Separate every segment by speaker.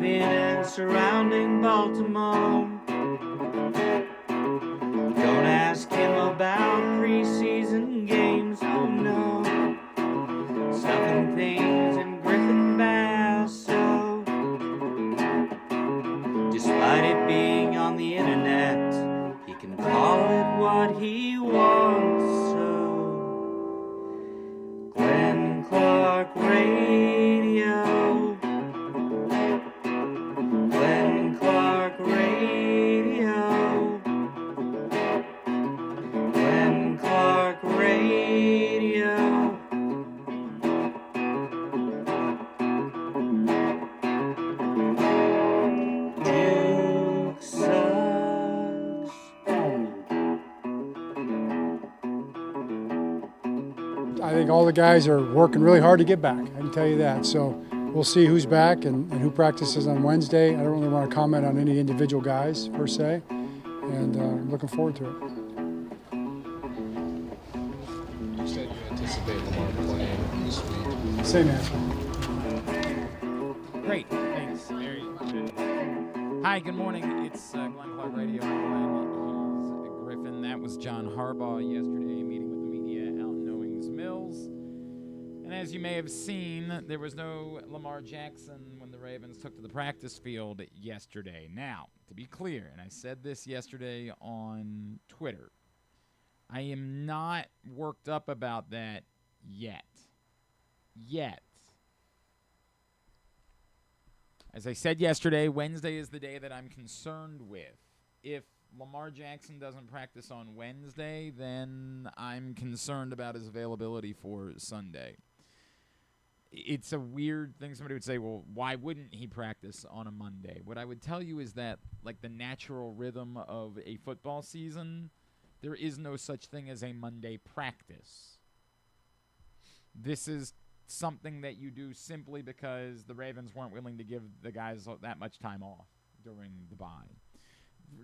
Speaker 1: within and surrounding Baltimore. Don't ask him about preseason games, oh no. Stuffing things in Griffin Basso. Despite it being on the internet, he can call it what he wants, so Glenn Clark Radio. Glenn Clark Radio. Glenn Clark Radio. Duke sucks.
Speaker 2: I think all the guys are working really hard to get back. I can tell you that. So we'll see who's back and who practices on Wednesday. I don't really want to comment on any individual guys per se, and I'm looking forward to it.
Speaker 3: You said you anticipate Lamar playing this week.
Speaker 2: Same answer.
Speaker 4: Great, thanks. Very good. Hi, good morning. It's Glenn Clark Radio. Glenn, he's Griffin. That was John Harbaugh yesterday, meeting with the media out in Owings Mills. And as you may have seen, there was no Lamar Jackson when the Ravens took to the practice field yesterday. Now, to be clear, and I said this yesterday on Twitter, I am not worked up about that yet. As I said yesterday, Wednesday is the day that I'm concerned with. If Lamar Jackson doesn't practice on Wednesday, then I'm concerned about his availability for Sunday. It's a weird thing. Somebody would say, well, why wouldn't he practice on a Monday? What I would tell you is that, like the natural rhythm of a football season, there is no such thing as a Monday practice. This is something that you do simply because the Ravens weren't willing to give the guys that much time off during the bye.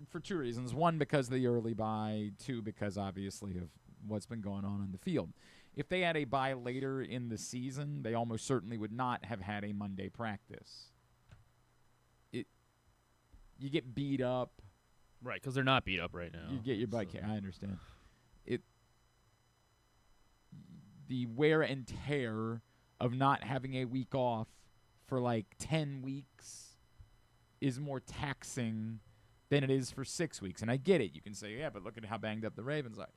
Speaker 4: For two reasons. One, because of the early bye. Two, because obviously of what's been going on the field. If they had a bye later in the season, they almost certainly would not have had a Monday practice. You get beat up.
Speaker 5: Right, because they're not beat up right now.
Speaker 4: You get your butt kicked. I understand. The wear and tear of not having a week off for like 10 weeks is more taxing than it is for 6 weeks. And I get it. You can say, yeah, but look at how banged up the Ravens are.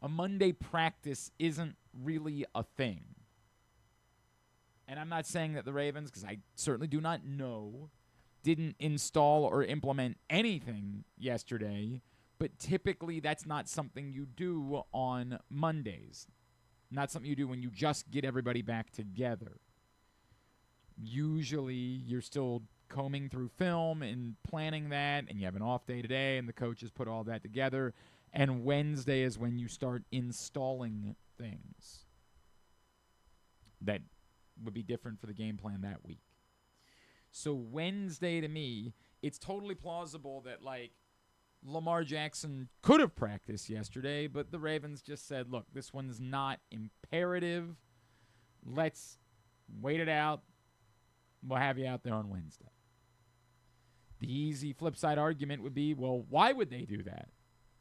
Speaker 4: A Monday practice isn't really a thing. And I'm not saying that the Ravens, because I certainly do not know, didn't install or implement anything yesterday, but typically that's not something you do on Mondays. Not something you do when you just get everybody back together. Usually you're still combing through film and planning that, and you have an off day today, and the coaches put all that together. And Wednesday is when you start installing things that would be different for the game plan that week. So Wednesday, to me, it's totally plausible that, like, Lamar Jackson could have practiced yesterday, but the Ravens just said, look, this one's not imperative. Let's wait it out. We'll have you out there on Wednesday. The easy flip side argument would be, well, why would they do that?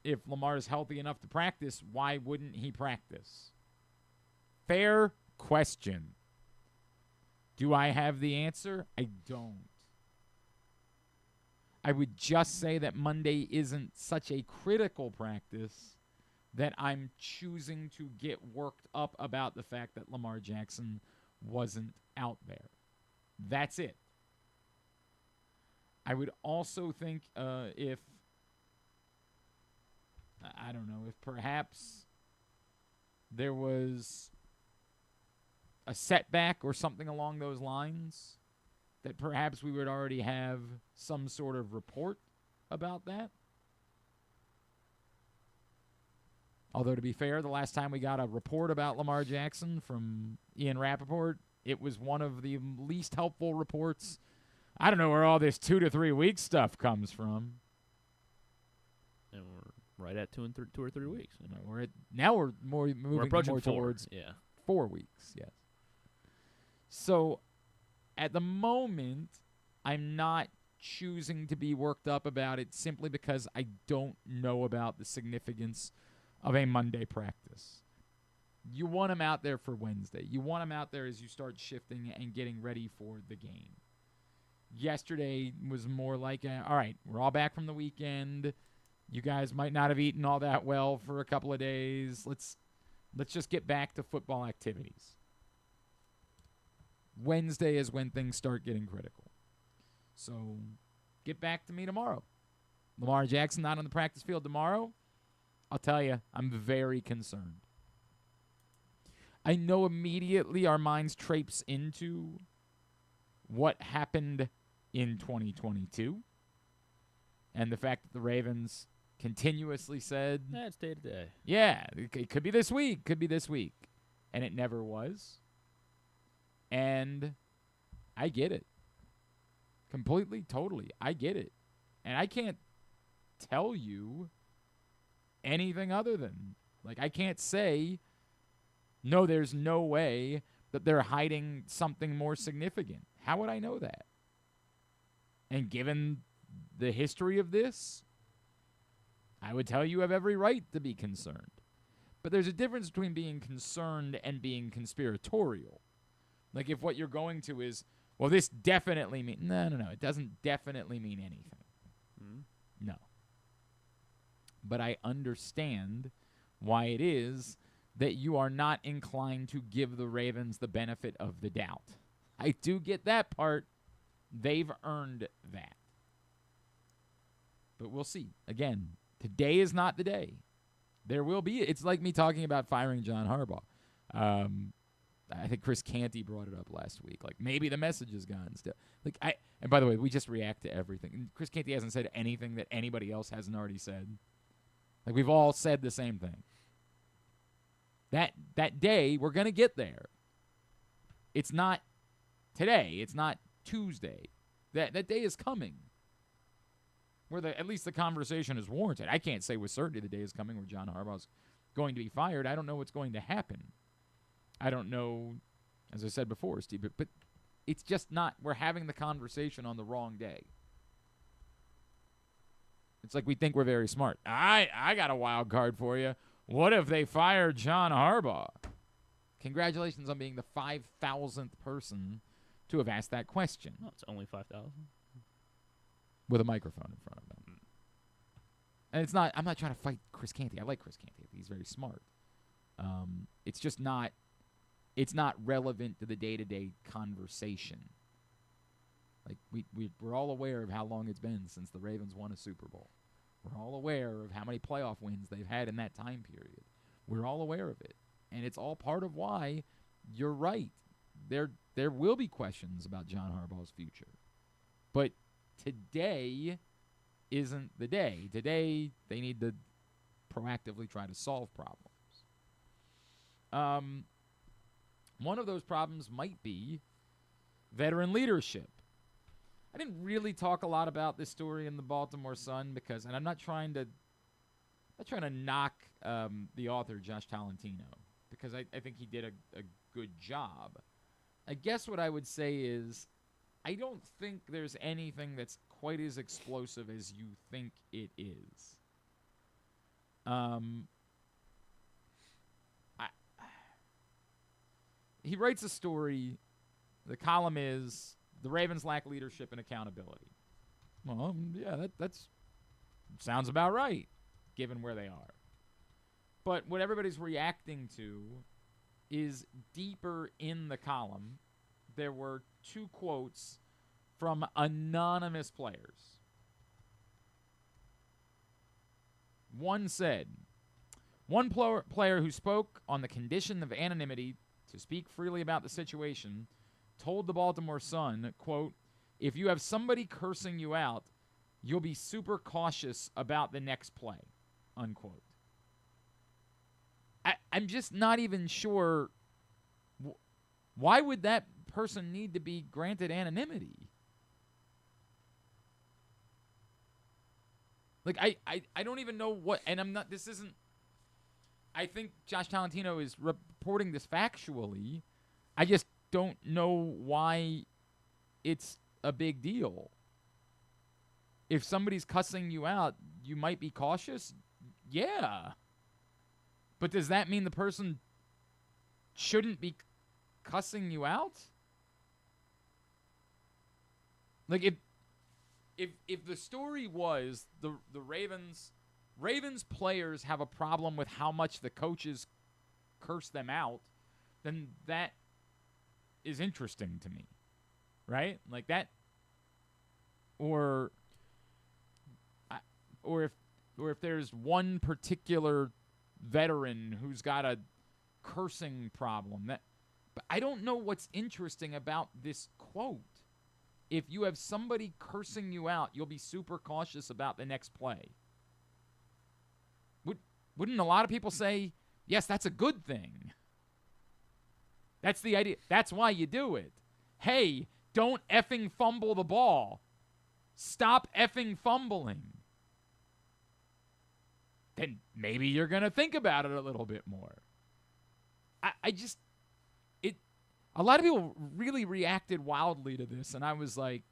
Speaker 4: If Lamar is healthy enough to practice, why wouldn't he practice? Fair question. Do I have the answer? I don't. I would just say that Monday isn't such a critical practice that I'm choosing to get worked up about the fact that Lamar Jackson wasn't out there. That's it. I would also think if perhaps there was a setback or something along those lines, that perhaps we would already have some sort of report about that. Although, to be fair, the last time we got a report about Lamar Jackson from Ian Rappaport, it was one of the least helpful reports. I don't know where all this 2 to 3 week stuff comes from.
Speaker 5: And we're right at 2 or 3 weeks. You know?
Speaker 4: We're moving more towards 4 weeks, yes. So at the moment, I'm not choosing to be worked up about it simply because I don't know about the significance of a Monday practice. You want him out there for Wednesday. You want him out there as you start shifting and getting ready for the game. Yesterday was more like, all right, we're all back from the weekend. You guys might not have eaten all that well for a couple of days. Let's just get back to football activities. Wednesday is when things start getting critical. So get back to me tomorrow. Lamar Jackson not on the practice field tomorrow. I'll tell you, I'm very concerned. I know immediately our minds traipse into what happened in 2022 and the fact that the Ravens continuously said,
Speaker 5: It's day to day.
Speaker 4: yeah, it could be this week, and it never was. And I get it. Completely, totally. I get it. And I can't tell you anything other than, like, I can't say, no, there's no way that they're hiding something more significant. How would I know that? And given the history of this, I would tell you have every right to be concerned. But there's a difference between being concerned and being conspiratorial. Like if what you're going to is, well, this definitely means... No, it doesn't definitely mean anything. No. But I understand why it is that you are not inclined to give the Ravens the benefit of the doubt. I do get that part. They've earned that. But we'll see. Again, today is not the day. There will be. It's like me talking about firing John Harbaugh. I think Chris Canty brought it up last week. Like, maybe the message is gone still. And by the way, we just react to everything. And Chris Canty hasn't said anything that anybody else hasn't already said. Like, we've all said the same thing. That day, we're going to get there. It's not today. It's not Tuesday. That day is coming. Where at least the conversation is warranted. I can't say with certainty the day is coming where John Harbaugh's going to be fired. I don't know what's going to happen. I don't know, as I said before, Steve, but it's just not. We're having the conversation on the wrong day. It's like we think we're very smart. I got a wild card for you. What if they fire John Harbaugh? Congratulations on being the 5,000th person to have asked that question.
Speaker 5: Well, it's only 5,000.
Speaker 4: With a microphone in front of them. And it's not, I'm not trying to fight Chris Canty. I like Chris Canty. He's very smart. It's just not, it's not relevant to the day-to-day conversation. Like, we're all aware of how long it's been since the Ravens won a Super Bowl. We're all aware of how many playoff wins they've had in that time period. We're all aware of it. And it's all part of why you're right. There will be questions about John Harbaugh's future. But today isn't the day. Today, they need to proactively try to solve problems. One of those problems might be veteran leadership. I didn't really talk a lot about this story in the Baltimore Sun because, and I'm not trying to knock the author, Josh Tolentino, because I think he did a good job. I guess what I would say is I don't think there's anything that's quite as explosive as you think it is. He writes a story. The column is, the Ravens lack leadership and accountability. Well, yeah, that's sounds about right, given where they are. But what everybody's reacting to is deeper in the column. There were two quotes from anonymous players. One said, one player who spoke on the condition of anonymity to speak freely about the situation told the Baltimore Sun, quote, "If you have somebody cursing you out, you'll be super cautious about the next play," unquote. I'm just not even sure why would that person need to be granted anonymity? Like, I don't even know what, and I'm not, this isn't, I think Josh Tolentino is reporting this factually. I just don't know why it's a big deal. If somebody's cussing you out, you might be cautious. Yeah. But does that mean the person shouldn't be cussing you out? Like if the story was the Ravens players have a problem with how much the coaches curse them out, then that is interesting to me. Right? Like that, or if there's one particular veteran who's got a cursing problem, but I don't know what's interesting about this quote. If you have somebody cursing you out, you'll be super cautious about the next play. Wouldn't a lot of people say, yes, that's a good thing? That's the idea. That's why you do it. Hey, don't effing fumble the ball. Stop effing fumbling. Then maybe you're going to think about it a little bit more. A lot of people really reacted wildly to this, and I was like,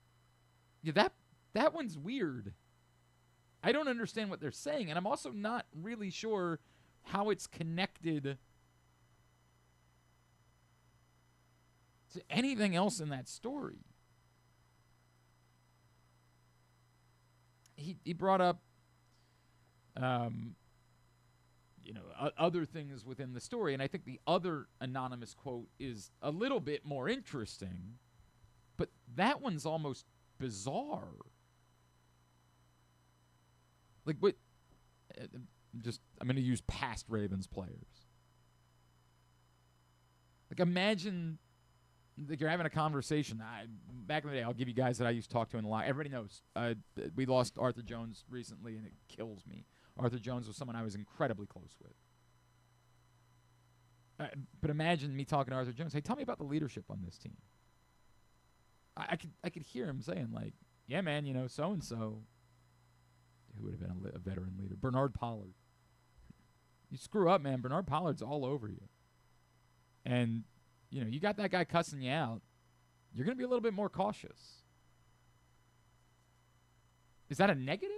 Speaker 4: yeah, that one's weird. I don't understand what they're saying, and I'm also not really sure how it's connected to anything else in that story. He brought up other things within the story, and I think the other anonymous quote is a little bit more interesting, but that one's almost bizarre. Like, what? I'm going to use past Ravens players. Like, imagine that you're having a conversation. Back in the day, I'll give you guys that I used to talk to in the line. Everybody knows we lost Arthur Jones recently, and it kills me. Arthur Jones was someone I was incredibly close with. But imagine me talking to Arthur Jones. Hey, tell me about the leadership on this team. I could hear him saying, like, yeah, man, so-and-so. Who would have been a veteran leader? Bernard Pollard. You screw up, man. Bernard Pollard's all over you. And, you got that guy cussing you out. You're going to be a little bit more cautious. Is that a negative?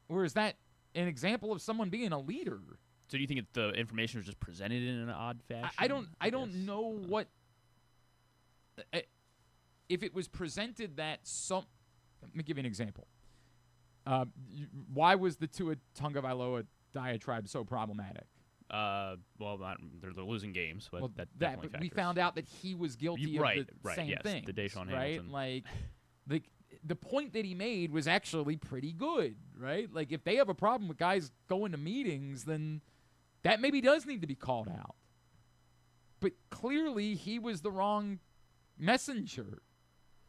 Speaker 4: Or is that an example of someone being a leader?
Speaker 5: So do you think the information was just presented in an odd fashion?
Speaker 4: I don't know what. If it was presented that let me give you an example. Why was the Tua Tagovailoa diatribe so problematic?
Speaker 5: They're losing games, but that definitely factors.
Speaker 4: We found out that he was guilty of the same thing.
Speaker 5: The Deshaun
Speaker 4: Hamilton.
Speaker 5: Right?
Speaker 4: Like the point that he made was actually pretty good, right? Like, if they have a problem with guys going to meetings, then that maybe does need to be called out. But clearly he was the wrong messenger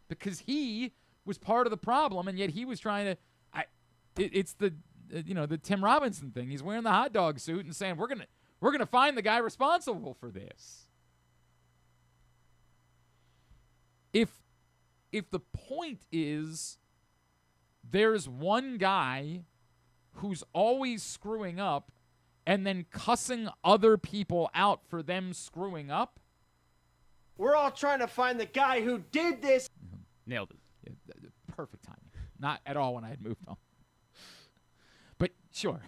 Speaker 4: because he was part of the problem, and yet he was trying to it's the Tim Robinson thing. He's wearing the hot dog suit and saying, we're going to find the guy responsible for this. If the point is there's one guy who's always screwing up and then cussing other people out for them screwing up,
Speaker 6: we're all trying to find the guy who did this.
Speaker 5: Nailed it.
Speaker 4: Yeah, perfect timing. Not at all when I had moved on. But sure,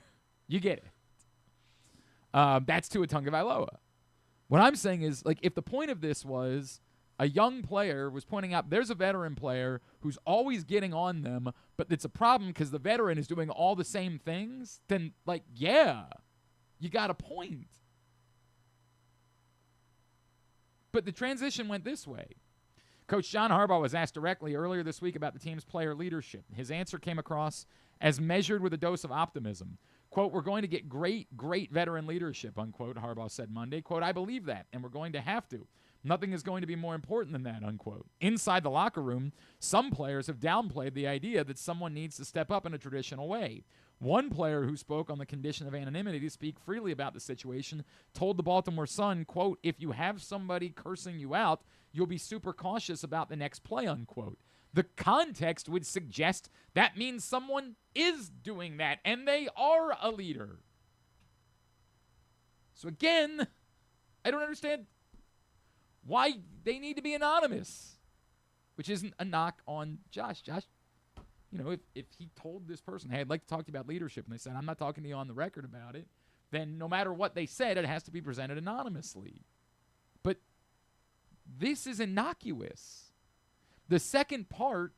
Speaker 4: you get it. That's Tua Tagovailoa. What I'm saying is, like, if the point of this was a young player was pointing out there's a veteran player who's always getting on them, but it's a problem because the veteran is doing all the same things, then, like, yeah, you got a point. But the transition went this way. Coach John Harbaugh was asked directly earlier this week about the team's player leadership. His answer came across as measured with a dose of optimism. Quote, we're going to get great veteran leadership, unquote, Harbaugh said Monday. Quote, I believe that, and we're going to have to. Nothing is going to be more important than that, unquote. Inside the locker room, some players have downplayed the idea that someone needs to step up in a traditional way. One player who spoke on the condition of anonymity to speak freely about the situation told the Baltimore Sun, quote, if you have somebody cursing you out, you'll be super cautious about the next play, unquote. The context would suggest that means someone is doing that, and they are a leader. So again, I don't understand. why they need to be anonymous, which isn't a knock on Josh. Josh, if he told this person, hey, I'd like to talk to you about leadership, and they said, I'm not talking to you on the record about it, then no matter what they said, it has to be presented anonymously. But this is innocuous. The second part,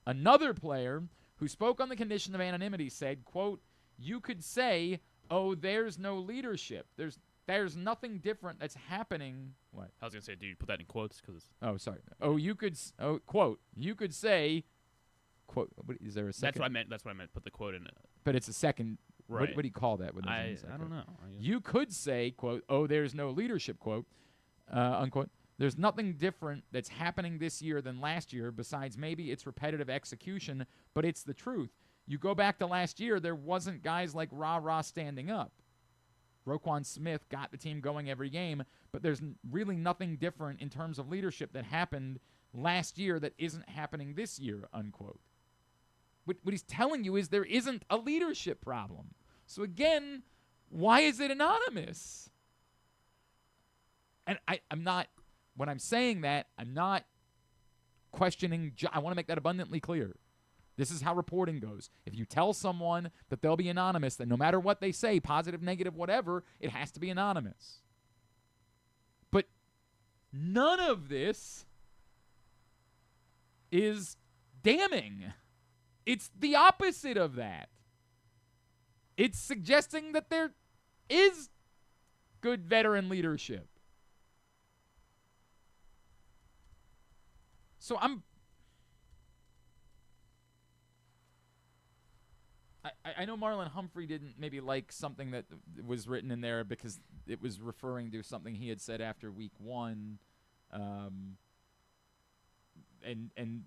Speaker 4: another player who spoke on the condition of anonymity said, quote, you could say, oh, there's no leadership. There's nothing different that's happening. What?
Speaker 5: I was going to say, do you put that in quotes?
Speaker 4: Oh, sorry. Quote, you could say, quote, is there a second?
Speaker 5: That's what I meant. Put the quote in it.
Speaker 4: But it's a second.
Speaker 5: Right.
Speaker 4: What do you call that?
Speaker 5: I don't know.
Speaker 4: You could say, quote, oh, there's no leadership, quote, unquote. There's nothing different that's happening this year than last year besides maybe it's repetitive execution, but it's the truth. You go back to last year, there wasn't guys like rah-rah standing up. Roquan Smith got the team going every game, but there's really nothing different in terms of leadership that happened last year that isn't happening this year, unquote. What he's telling you is there isn't a leadership problem. So again, why is it anonymous? And I'm not, when I'm saying that, I'm not questioning, I want to make that abundantly clear. This is how reporting goes. If you tell someone that they'll be anonymous, then no matter what they say, positive, negative, whatever, it has to be anonymous. But none of this is damning. It's the opposite of that. It's suggesting that there is good veteran leadership. So I know Marlon Humphrey didn't maybe like something that was written in there because it was referring to something he had said after week 1. And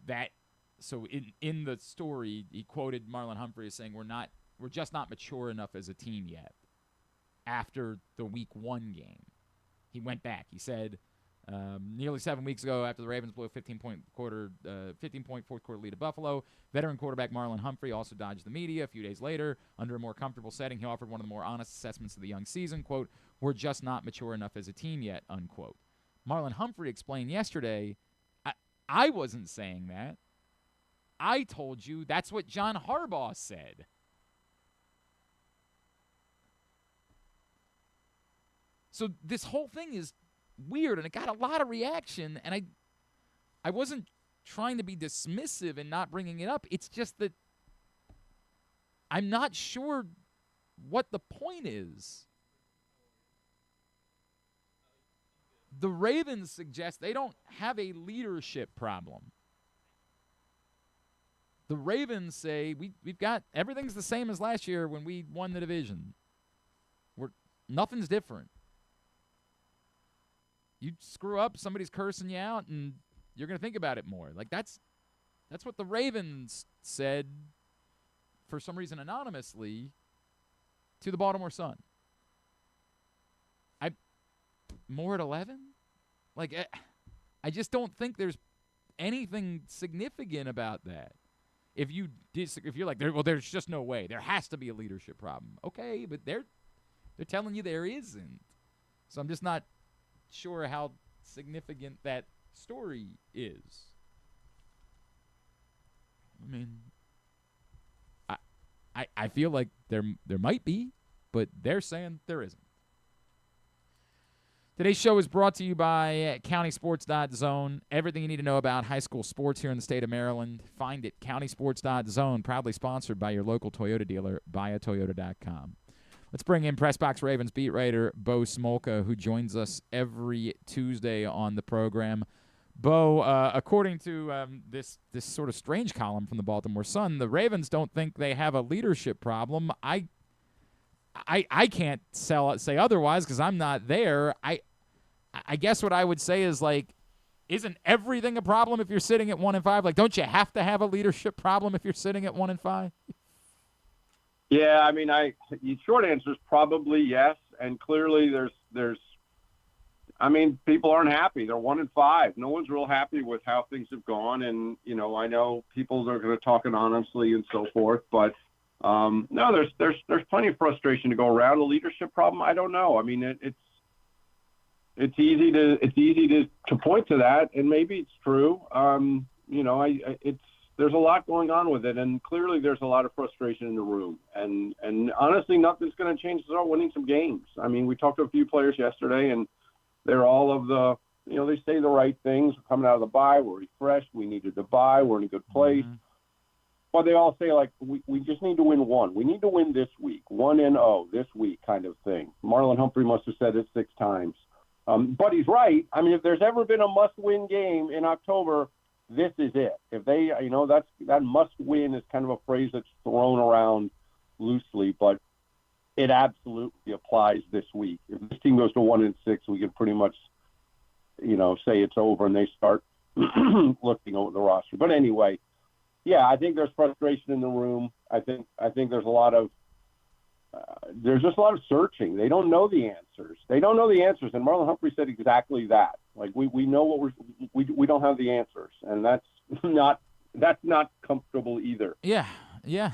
Speaker 4: that, so in the story, he quoted Marlon Humphrey as saying, we're just not mature enough as a team yet. After the week 1 game, he went back. He said, nearly 7 weeks ago, after the Ravens blew a 15-point fourth quarter lead to Buffalo, veteran quarterback Marlon Humphrey also dodged the media. A few days later, under a more comfortable setting, he offered one of the more honest assessments of the young season, quote, we're just not mature enough as a team yet, unquote. Marlon Humphrey explained yesterday, I wasn't saying that. I told you that's what John Harbaugh said. So this whole thing is weird, and it got a lot of reaction, and I wasn't trying to be dismissive and not bringing it up. It's just that I'm not sure what the point is. The Ravens suggest they don't have a leadership problem. The Ravens say we've got everything's the same as last year when we won the division. Nothing's different. You screw up, somebody's cursing you out, and you're going to think about it more. Like that's what the Ravens said, for some reason anonymously, to the Baltimore Sun. More at 11? Like, I just don't think there's anything significant about that. If you're like, there's just no way. There has to be a leadership problem. Okay, but they're telling you there isn't. So I'm just not sure how significant that story is. I mean, I feel like there might be, but they're saying there isn't. Today's show is brought to you by CountySports.Zone. Everything you need to know about high school sports here in the state of Maryland. Find it, CountySports.Zone, proudly sponsored by your local Toyota dealer, buyatoyota.com. Let's bring in PressBox Ravens beat writer Bo Smolka, who joins us every Tuesday on the program. Bo, according to this sort of strange column from the Baltimore Sun, the Ravens don't think they have a leadership problem. I can't say otherwise because I'm not there. I guess what I would say is, like, isn't everything a problem if you're sitting at 1-5? Like, don't you have to have a leadership problem if you're sitting at 1-5?
Speaker 7: Yeah, I mean, the short answer is probably yes, and clearly there's. I mean, people aren't happy. They're 1-5. No one's real happy with how things have gone, and I know people are going to talk anonymously and so forth, but. No, there's plenty of frustration to go around. A leadership problem, I don't know. I mean, It's easy to point to that, and maybe it's true. There's a lot going on with it, and clearly there's a lot of frustration in the room. And honestly, nothing's going to change. Start winning some games. I mean, we talked to a few players yesterday, and they're all of the, they say the right things. We're coming out of the bye, we're refreshed, we needed to bye, we're in a good place.
Speaker 4: Mm-hmm.
Speaker 7: But they all say, like, we just need to win one. We need to win this week, 1-0 this week kind of thing. Marlon Humphrey must have said it 6 times. But he's right. I mean, if there's ever been a must-win game in October, this is it. If they, that must-win is kind of a phrase that's thrown around loosely, but it absolutely applies this week. If this team goes to 1-6, we can pretty much, say it's over and they start looking over the roster. But anyway, yeah, I think there's frustration in the room. I think there's a lot of there's just a lot of searching. They don't know the answers. And Marlon Humphrey said exactly that. Like we know what we don't have the answers, and that's not comfortable either.
Speaker 4: Yeah,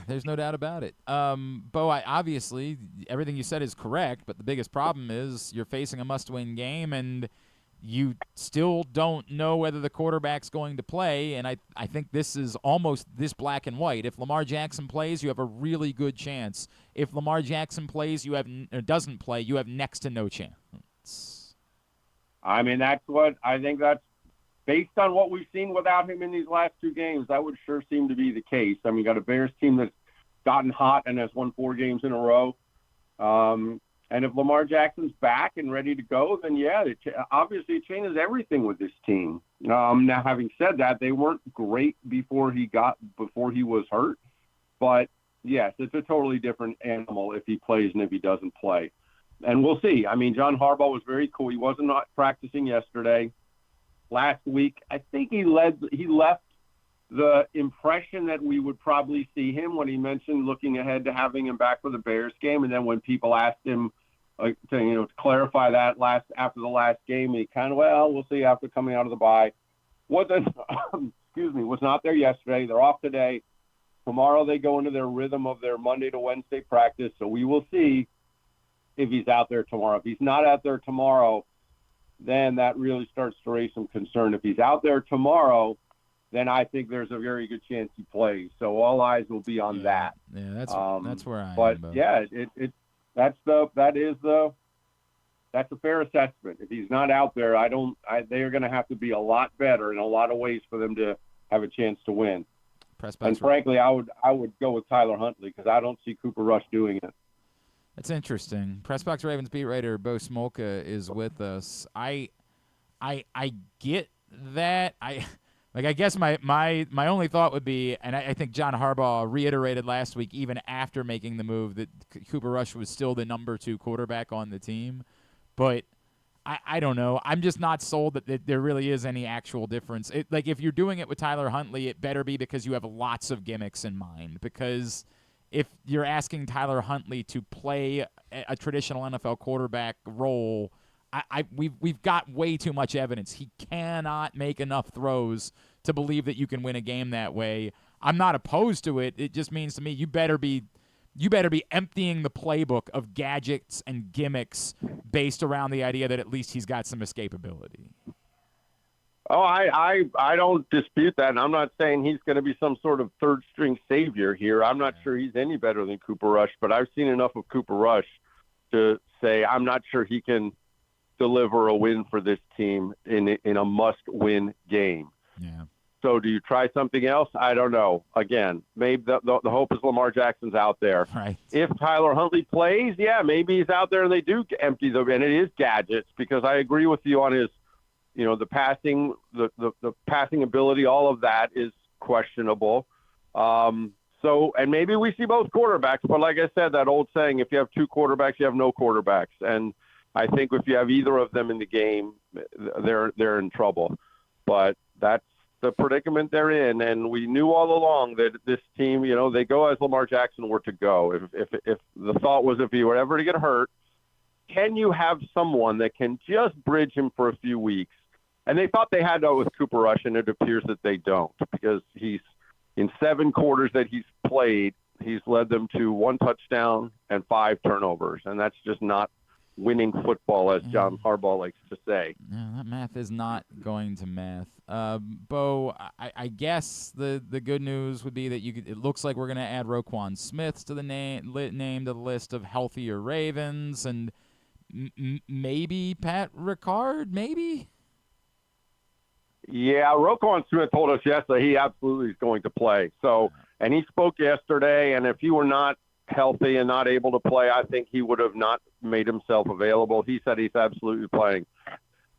Speaker 4: there's no doubt about it. Bo, obviously everything you said is correct, but the biggest problem is you're facing a must-win game, and you still don't know whether the quarterback's going to play, and I think this is almost this black and white. If Lamar Jackson plays, you have a really good chance. If Lamar Jackson plays, doesn't play, you have next to no chance.
Speaker 7: I mean, that's based on what we've seen without him in these last 2 games, that would sure seem to be the case. I mean, you got a Bears team that's gotten hot and has won 4 games in a row. And if Lamar Jackson's back and ready to go, then yeah, obviously it changes everything with this team. Now, having said that, they weren't great before he was hurt. But yes, it's a totally different animal if he plays and if he doesn't play. And we'll see. I mean, John Harbaugh was very cool. He wasn't not practicing yesterday. Last week, I think he left the impression that we would probably see him when he mentioned looking ahead to having him back for the Bears game. And then when people asked him to clarify that after the last game, he kind of, we'll see after coming out of the bye. Was not there yesterday. They're off today. Tomorrow they go into their rhythm of their Monday to Wednesday practice. So we will see if he's out there tomorrow. If he's not out there tomorrow, then that really starts to raise some concern. If he's out there tomorrow, then I think there's a very good chance he plays. So all eyes will be on that.
Speaker 4: Yeah, that's where I am.
Speaker 7: But yeah, that's a fair assessment. If he's not out there, they are going to have to be a lot better in a lot of ways for them to have a chance to win. And frankly, I would go with Tyler Huntley because I don't see Cooper Rush doing it.
Speaker 4: That's interesting. PressBox Ravens beat writer Bo Smolka is with us. I get that. I guess my only thought would be, and I think John Harbaugh reiterated last week, even after making the move, that Cooper Rush was still the number 2 quarterback on the team. But I don't know. I'm just not sold that there really is any actual difference. If you're doing it with Tyler Huntley, it better be because you have lots of gimmicks in mind. Because if you're asking Tyler Huntley to play a traditional NFL quarterback role, we've got way too much evidence. He cannot make enough throws to believe that you can win a game that way. I'm not opposed to it. It just means to me you better be emptying the playbook of gadgets and gimmicks based around the idea that at least he's got some escapability.
Speaker 7: Oh, I don't dispute that, and I'm not saying he's going to be some sort of third-string savior here. I'm not sure he's any better than Cooper Rush, but I've seen enough of Cooper Rush to say I'm not sure he can deliver a win for this team in a must-win game.
Speaker 4: Yeah.
Speaker 7: So do you try something else? I don't know. Again, maybe the hope is Lamar Jackson's out there.
Speaker 4: Right.
Speaker 7: If Tyler Huntley plays, yeah, maybe he's out there and they do empty them, and it is gadgets because I agree with you on his, the passing, the passing ability, all of that is questionable. And maybe we see both quarterbacks, but like I said, that old saying, if you have 2 quarterbacks, you have no quarterbacks. And I think if you have either of them in the game, they're in trouble. But that's the predicament they're in, and we knew all along that this team, they go as Lamar Jackson were to go. If the thought was if he were ever to get hurt, can you have someone that can just bridge him for a few weeks? And they thought they had that with Cooper Rush, and it appears that they don't because he's in 7 quarters that he's played, he's led them to 1 touchdown and 5 turnovers, and that's just not winning football, as John Harbaugh likes to say.
Speaker 4: No, that math is not going to math. Bo, I guess the good news would be that it looks like we're going to add Roquan Smith to the name to the list of healthier Ravens, and maybe Pat Ricard, maybe?
Speaker 7: Yeah, Roquan Smith told us yesterday he absolutely is going to play. So, and he spoke yesterday, and if he were not healthy and not able to play, I think he would have not made himself available. He said he's absolutely playing.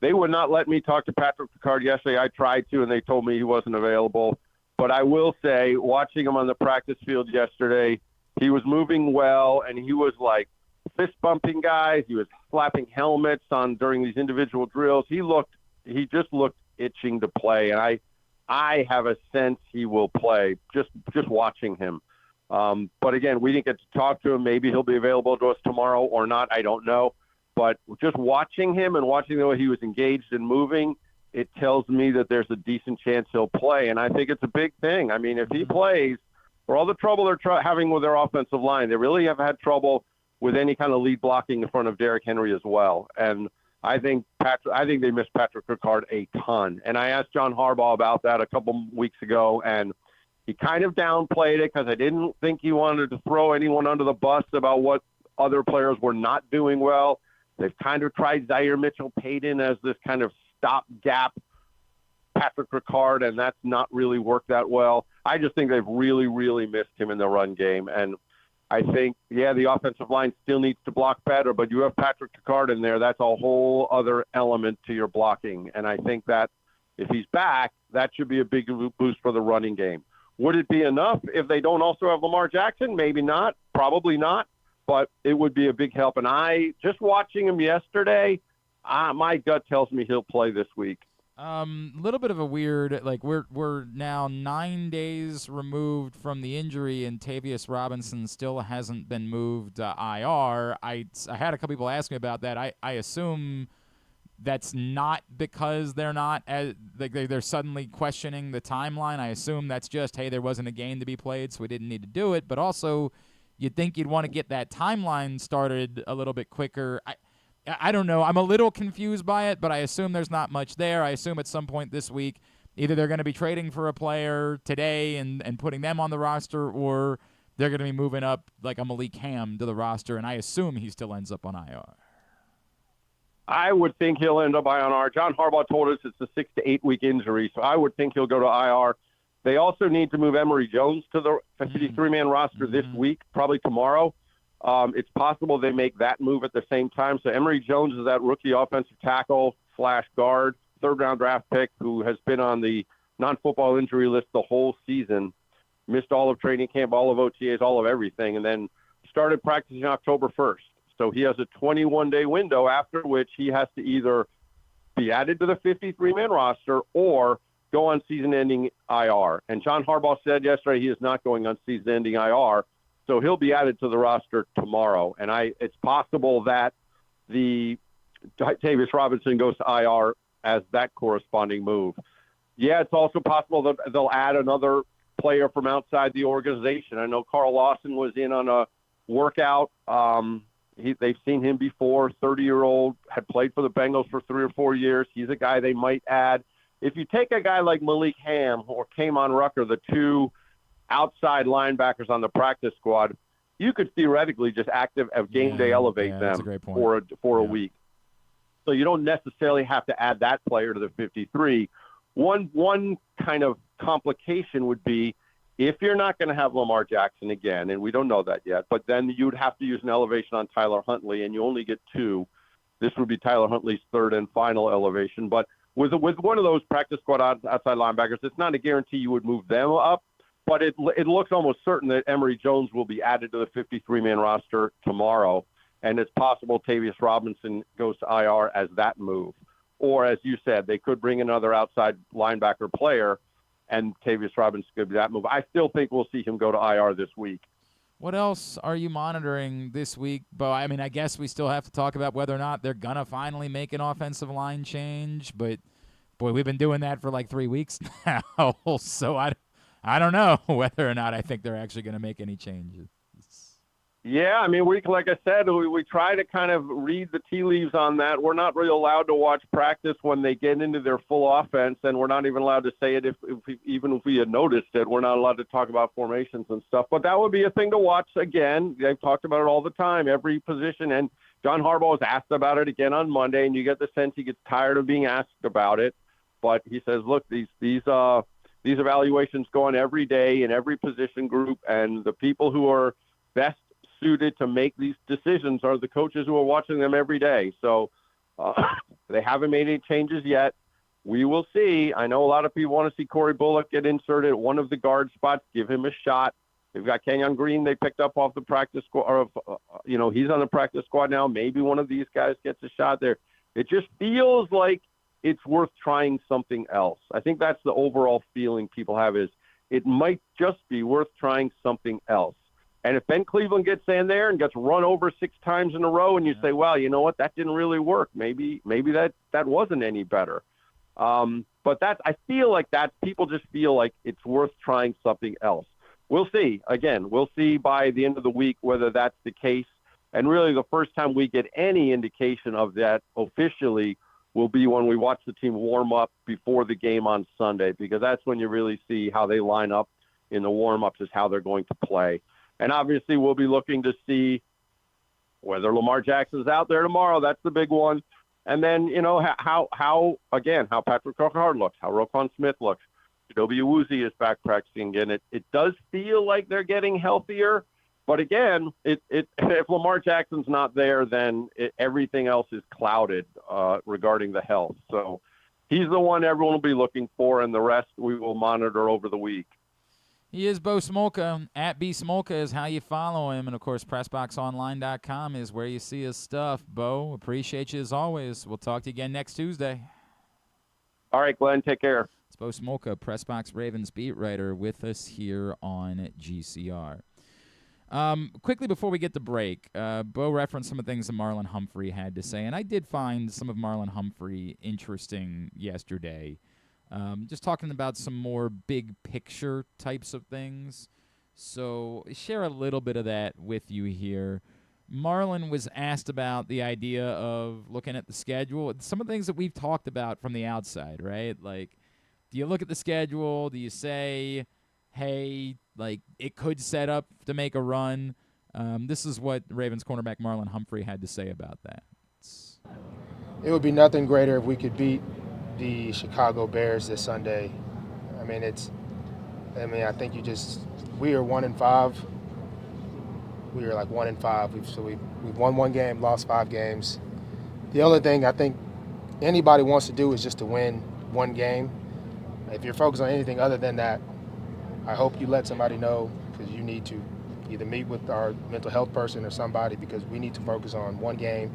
Speaker 7: They would not let me talk to Patrick Ricard yesterday. I tried to, and they told me he wasn't available. But I will say, watching him on the practice field yesterday, he was moving well, and he was like fist bumping guys. He was slapping helmets on during these individual drills. He just looked itching to play, and I have a sense he will play just watching him. But again, we didn't get to talk to him. Maybe he'll be available to us tomorrow or not. I don't know. But just watching him and watching the way he was engaged and moving, it tells me that there's a decent chance he'll play. And I think it's a big thing. I mean, if he plays, for all the trouble they're having with their offensive line, they really have had trouble with any kind of lead blocking in front of Derrick Henry as well. And I think they miss Patrick Ricard a ton. And I asked John Harbaugh about that a couple weeks ago, and he kind of downplayed it because I didn't think he wanted to throw anyone under the bus about what other players were not doing well. They've kind of tried Zaire Mitchell-Payton as this kind of stopgap Patrick Ricard, and that's not really worked that well. I just think they've really, really missed him in the run game. And I think, the offensive line still needs to block better, but you have Patrick Ricard in there. That's a whole other element to your blocking. And I think that if he's back, that should be a big boost for the running game. Would it be enough if they don't also have Lamar Jackson? Maybe not. Probably not. But it would be a big help. And just watching him yesterday, my gut tells me he'll play this week.
Speaker 4: Little bit of a weird, we're now 9 days removed from the injury, and Tavius Robinson still hasn't been moved to IR. I had a couple people ask me about that. I assume that's not because they're not they're suddenly questioning the timeline. I assume that's just, hey, there wasn't a game to be played, so we didn't need to do it. But also, you'd think you'd want to get that timeline started a little bit quicker. I don't know. I'm a little confused by it, but I assume there's not much there. I assume at some point this week, either they're going to be trading for a player today and putting them on the roster, or they're going to be moving up like a Malik Ham to the roster, and I assume he still ends up on IR.
Speaker 7: I would think he'll end up on IR. John Harbaugh told us it's a 6 to 8 week injury, so I would think he'll go to IR. They also need to move Emory Jones to the 53-man roster this week, probably tomorrow. It's possible they make that move at the same time. So Emory Jones is that rookie offensive tackle / guard, third-round draft pick who has been on the non-football injury list the whole season, missed all of training camp, all of OTAs, all of everything, and then started practicing October 1st. So he has a 21-day window after which he has to either be added to the 53-man roster or go on season-ending IR. And John Harbaugh said yesterday he is not going on season-ending IR, so he'll be added to the roster tomorrow. And it's possible that the Tavius Robinson goes to IR as that corresponding move. Yeah, it's also possible that they'll add another player from outside the organization. I know Carl Lawson was in on a workout. They've seen him before, 30-year-old, had played for the Bengals for 3 or 4 years. He's a guy they might add. If you take a guy like Malik Ham or Kamon Rucker, the two outside linebackers on the practice squad, you could theoretically just game day elevate them for a week. So you don't necessarily have to add that player to the 53. One kind of complication would be if you're not going to have Lamar Jackson again, and we don't know that yet, but then you'd have to use an elevation on Tyler Huntley, and you only get 2. This would be Tyler Huntley's third and final elevation. But with one of those practice squad outside linebackers, it's not a guarantee you would move them up, but it looks almost certain that Emory Jones will be added to the 53-man roster tomorrow, and it's possible Tavius Robinson goes to IR as that move. Or, as you said, they could bring another outside linebacker player, and Tavius Robinson could be that move. I still think we'll see him go to IR this week.
Speaker 4: What else are you monitoring this week, Bo? I mean, I guess we still have to talk about whether or not they're going to finally make an offensive line change, but, boy, we've been doing that for like 3 weeks now, so I don't know whether or not I think they're actually going to make any changes.
Speaker 7: Yeah, I mean, like I said, we try to kind of read the tea leaves on that. We're not really allowed to watch practice when they get into their full offense, and we're not even allowed to say it even if we had noticed it. We're not allowed to talk about formations and stuff. But that would be a thing to watch again. They've talked about it all the time, every position. And John Harbaugh was asked about it again on Monday, and you get the sense he gets tired of being asked about it. But he says, look, these evaluations go on every day in every position group, and the people who are best suited to make these decisions are the coaches who are watching them every day. So they haven't made any changes yet. We will see. I know a lot of people want to see Corey Bullock get inserted at one of the guard spots, give him a shot. They've got Kenyon Green they picked up off the practice squad, or, he's on the practice squad now. Maybe one of these guys gets a shot there. It just feels like it's worth trying something else. I think that's the overall feeling people have, is it might just be worth trying something else. And if Ben Cleveland gets in there and gets run over 6 times in a row, and you say, well, you know what, that didn't really work. Maybe that wasn't any better. But I feel like people just feel like it's worth trying something else. We'll see. Again, we'll see by the end of the week whether that's the case. And really the first time we get any indication of that officially will be when we watch the team warm up before the game on Sunday, because that's when you really see how they line up in the warm-ups, is how they're going to play. And obviously we'll be looking to see whether Lamar Jackson's out there tomorrow. That's the big one. And then, how Patrick Ricard looks, how Roquan Smith looks. W. Woozy is back practicing again. It does feel like they're getting healthier. But again, if Lamar Jackson's not there, then everything else is clouded regarding the health. So he's the one everyone will be looking for, and the rest we will monitor over the week.
Speaker 4: He is Bo Smolka. At B Smolka is how you follow him. And, of course, PressBoxOnline.com is where you see his stuff. Bo, appreciate you as always. We'll talk to you again next Tuesday.
Speaker 7: All right, Glenn, take care.
Speaker 4: It's Bo Smolka, PressBox Ravens beat writer, with us here on GCR. Quickly before we get to break, Bo referenced some of the things that Marlon Humphrey had to say, and I did find some of Marlon Humphrey interesting yesterday. Just talking about some more big picture types of things. So share a little bit of that with you here. Marlon was asked about the idea of looking at the schedule. Some of the things that we've talked about from the outside, right? Like, do you look at the schedule? Do you say, hey, like, it could set up to make a run? This is what Ravens cornerback Marlon Humphrey had to say about that.
Speaker 8: It would be nothing greater if we could beat the Chicago Bears this Sunday. I think we are 1-5. We are like 1-5. We've won 1 game, lost 5 games. The only thing I think anybody wants to do is just to win 1 game. If you're focused on anything other than that, I hope you let somebody know, because you need to either meet with our mental health person or somebody, because we need to focus on 1 game,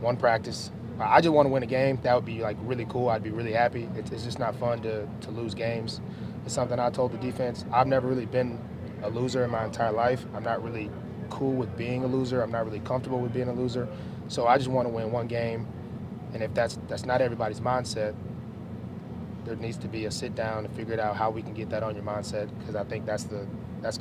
Speaker 8: 1 practice. I just want to win a game. That would be like really cool. I'd be really happy. It's just not fun to lose games. It's something I told the defense. I've never really been a loser in my entire life. I'm not really cool with being a loser. I'm not really comfortable with being a loser. So I just want to win 1 game. And if that's not everybody's mindset, there needs to be a sit down and figure it out how we can get that on your mindset, because I think that's going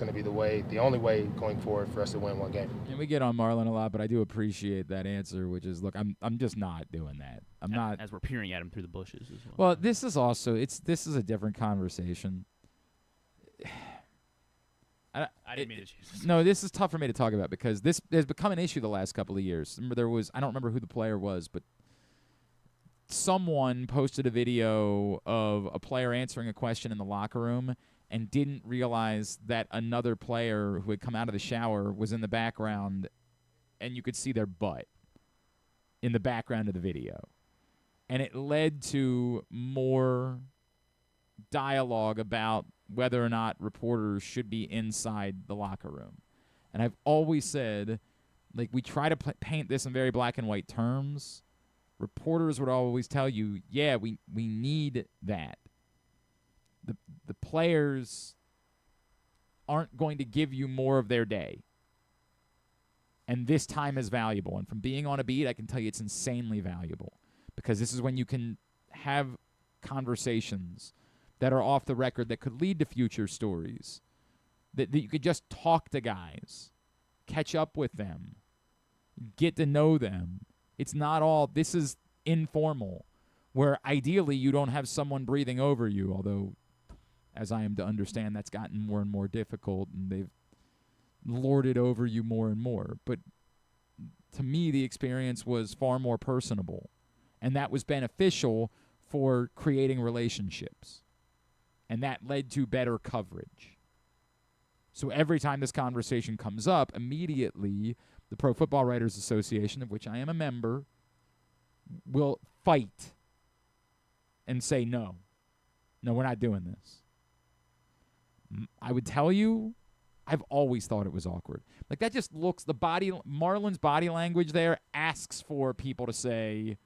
Speaker 8: to be the only way going forward for us to win 1 game.
Speaker 4: And we get on Marlon a lot, but I do appreciate that answer, which is, look, I'm just not doing that. I'm not.
Speaker 5: As we're peering at him through the bushes as well.
Speaker 4: Well, this is a different conversation.
Speaker 5: I didn't mean to choose this.
Speaker 4: No, this is tough for me to talk about, because this has become an issue the last couple of years. I don't remember who the player was, but someone posted a video of a player answering a question in the locker room and didn't realize that another player who had come out of the shower was in the background, and you could see their butt in the background of the video. And it led to more dialogue about whether or not reporters should be inside the locker room. And I've always said, like, we try to paint this in very black and white terms. Reporters would always tell you, yeah, we need that. The players aren't going to give you more of their day. And this time is valuable. And from being on a beat, I can tell you it's insanely valuable, because this is when you can have conversations that are off the record that could lead to future stories, that you could just talk to guys catch up with them, get to know them. It's not all, this is informal, where ideally you don't have someone breathing over you, although, as I am to understand, that's gotten more and more difficult, and they've lorded over you more and more. But to me, the experience was far more personable, and that was beneficial for creating relationships, and that led to better coverage. So every time this conversation comes up, immediately the Pro Football Writers Association, of which I am a member, will fight and say, no, we're not doing this. I would tell you, I've always thought it was awkward. Like, that just looks, Marlon's body language there asks for people to say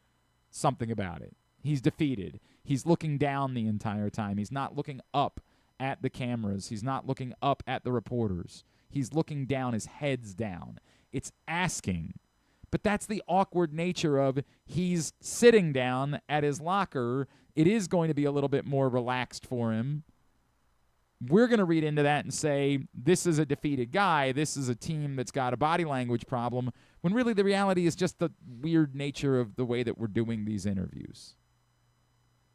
Speaker 4: something about it. He's defeated. He's looking down the entire time. He's not looking up at the cameras. He's not looking up at the reporters. He's looking down. His head's down. It's asking. But that's the awkward nature of he's sitting down at his locker. It is going to be a little bit more relaxed for him. We're going to read into that and say, this is a defeated guy. This is a team that's got a body language problem, when really the reality is just the weird nature of the way that we're doing these interviews.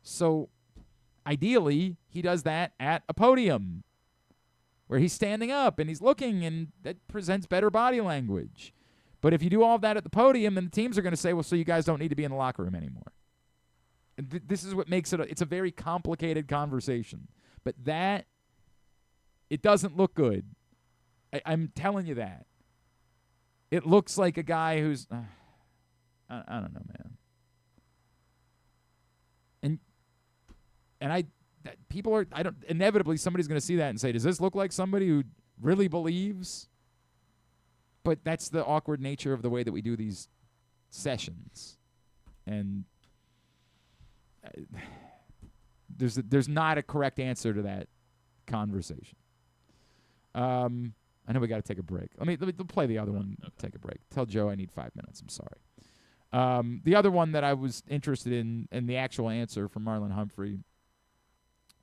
Speaker 4: So ideally, he does that at a podium where he's standing up and he's looking, and that presents better body language. But if you do all of that at the podium, then the teams are going to say, well, so you guys don't need to be in the locker room anymore. And this is what makes it's a very complicated conversation. But that, it doesn't look good. I'm telling you that. It looks like a guy who's, I don't know, man. And inevitably somebody's going to see that and say, does this look like somebody who really believes? But that's the awkward nature of the way that we do these sessions. And there's not a correct answer to that conversation. I know we got to take a break. Let me play the other one. Okay. Take a break. Tell Joe I need 5 minutes. I'm sorry. The other one that I was interested in the actual answer from Marlon Humphrey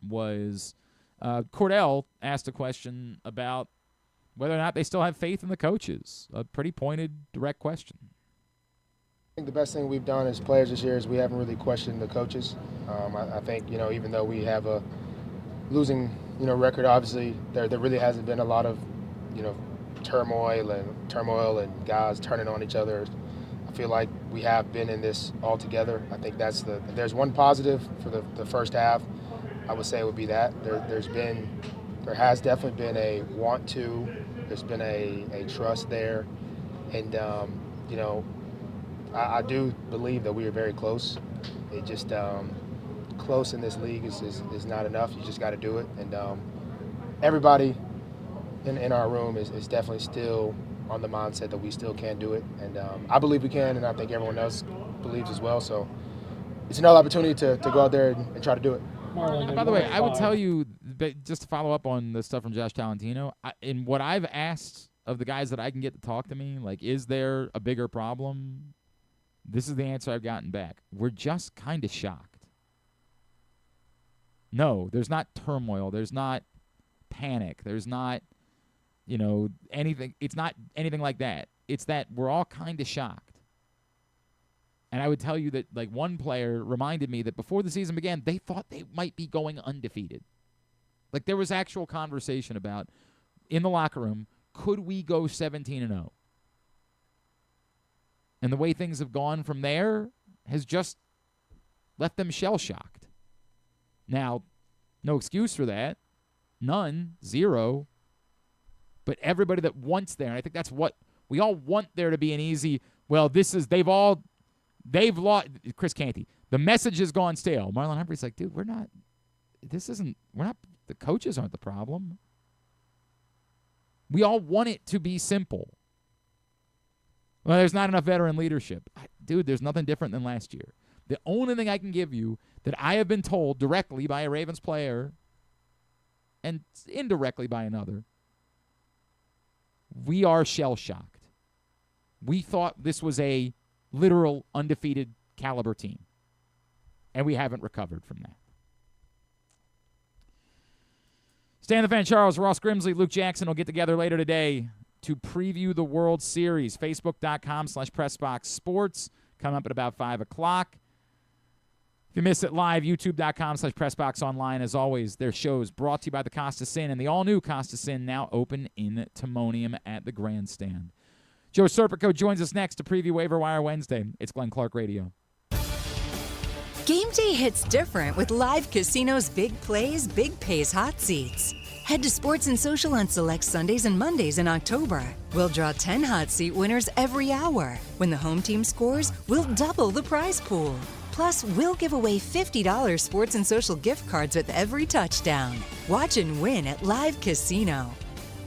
Speaker 4: was Cordell asked a question about whether or not they still have faith in the coaches. A pretty pointed, direct question.
Speaker 8: I think the best thing we've done as players this year is we haven't really questioned the coaches. I think, even though we have a losing, record, obviously there really hasn't been a lot of, turmoil and guys turning on each other. I feel like we have been in this all together. I think if there's one positive for the first half, I would say it would be that. There has definitely been a want to, there's been a trust there. And, I do believe that we are very close. It just, close in this league is not enough. You just got to do it. And everybody in our room is definitely still on the mindset that we still can do it. And I believe we can, and I think everyone else believes as well. So it's another opportunity to go out there and try to do it.
Speaker 4: By the way, I would tell you, just to follow up on the stuff from Josh Talentino, in what I've asked of the guys that I can get to talk to me, like, is there a bigger problem? This is the answer I've gotten back. We're just kind of shocked. No, there's not turmoil. There's not panic. There's not, anything. It's not anything like that. It's that we're all kind of shocked. And I would tell you that, like, one player reminded me that before the season began, they thought they might be going undefeated. Like, there was actual conversation about, in the locker room, could we go 17-0? And the way things have gone from there has just left them shell-shocked. Now, no excuse for that. None. Zero. But everybody that wants there, and I think that's what we all want there to be an easy, well, they've lost, Chris Canty, the message has gone stale. Marlon Humphrey's like, dude, the coaches aren't the problem. We all want it to be simple. Well, there's not enough veteran leadership. Dude, there's nothing different than last year. The only thing I can give you that I have been told directly by a Ravens player and indirectly by another, we are shell-shocked. We thought this was a literal undefeated caliber team, and we haven't recovered from that. Stan the Fan Charles, Ross Grimsley, Luke Jackson will get together later today to preview the World Series. Facebook.com/PressBoxSports. Coming up at about 5 o'clock. If you miss it live, YouTube.com/PressBoxOnline. As always, their shows brought to you by the Costa Sin and the all-new Costa Sin, now open in Timonium at the Grandstand. Joe Serpico joins us next to preview Waiver-Wire Wednesday. It's Glenn Clark Radio.
Speaker 9: Game day hits different with Live Casino's Big Plays, Big Pays hot seats. Head to Sports and Social on select Sundays and Mondays in October. We'll draw 10 hot seat winners every hour. When the home team scores, we'll double the prize pool. Plus, we'll give away $50 Sports and Social gift cards with every touchdown. Watch and win at Live Casino.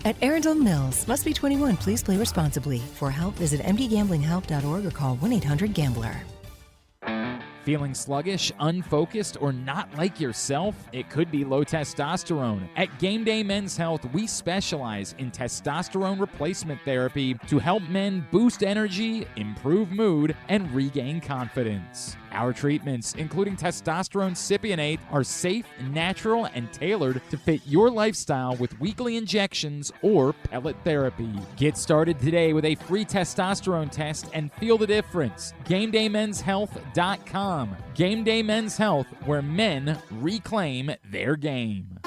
Speaker 9: At Arundel Mills, must be 21. Please play responsibly. For help, visit mdgamblinghelp.org or call 1-800-GAMBLER.
Speaker 4: Feeling sluggish, unfocused, or not like yourself? It could be low testosterone. At Game Day Men's Health, we specialize in testosterone replacement therapy to help men boost energy, improve mood, and regain confidence. Our treatments, including testosterone cypionate, are safe, natural, and tailored to fit your lifestyle with weekly injections or pellet therapy. Get started today with a free testosterone test and feel the difference. GameDayMen'sHealth.com. Game Day Men's Health, where men reclaim their game.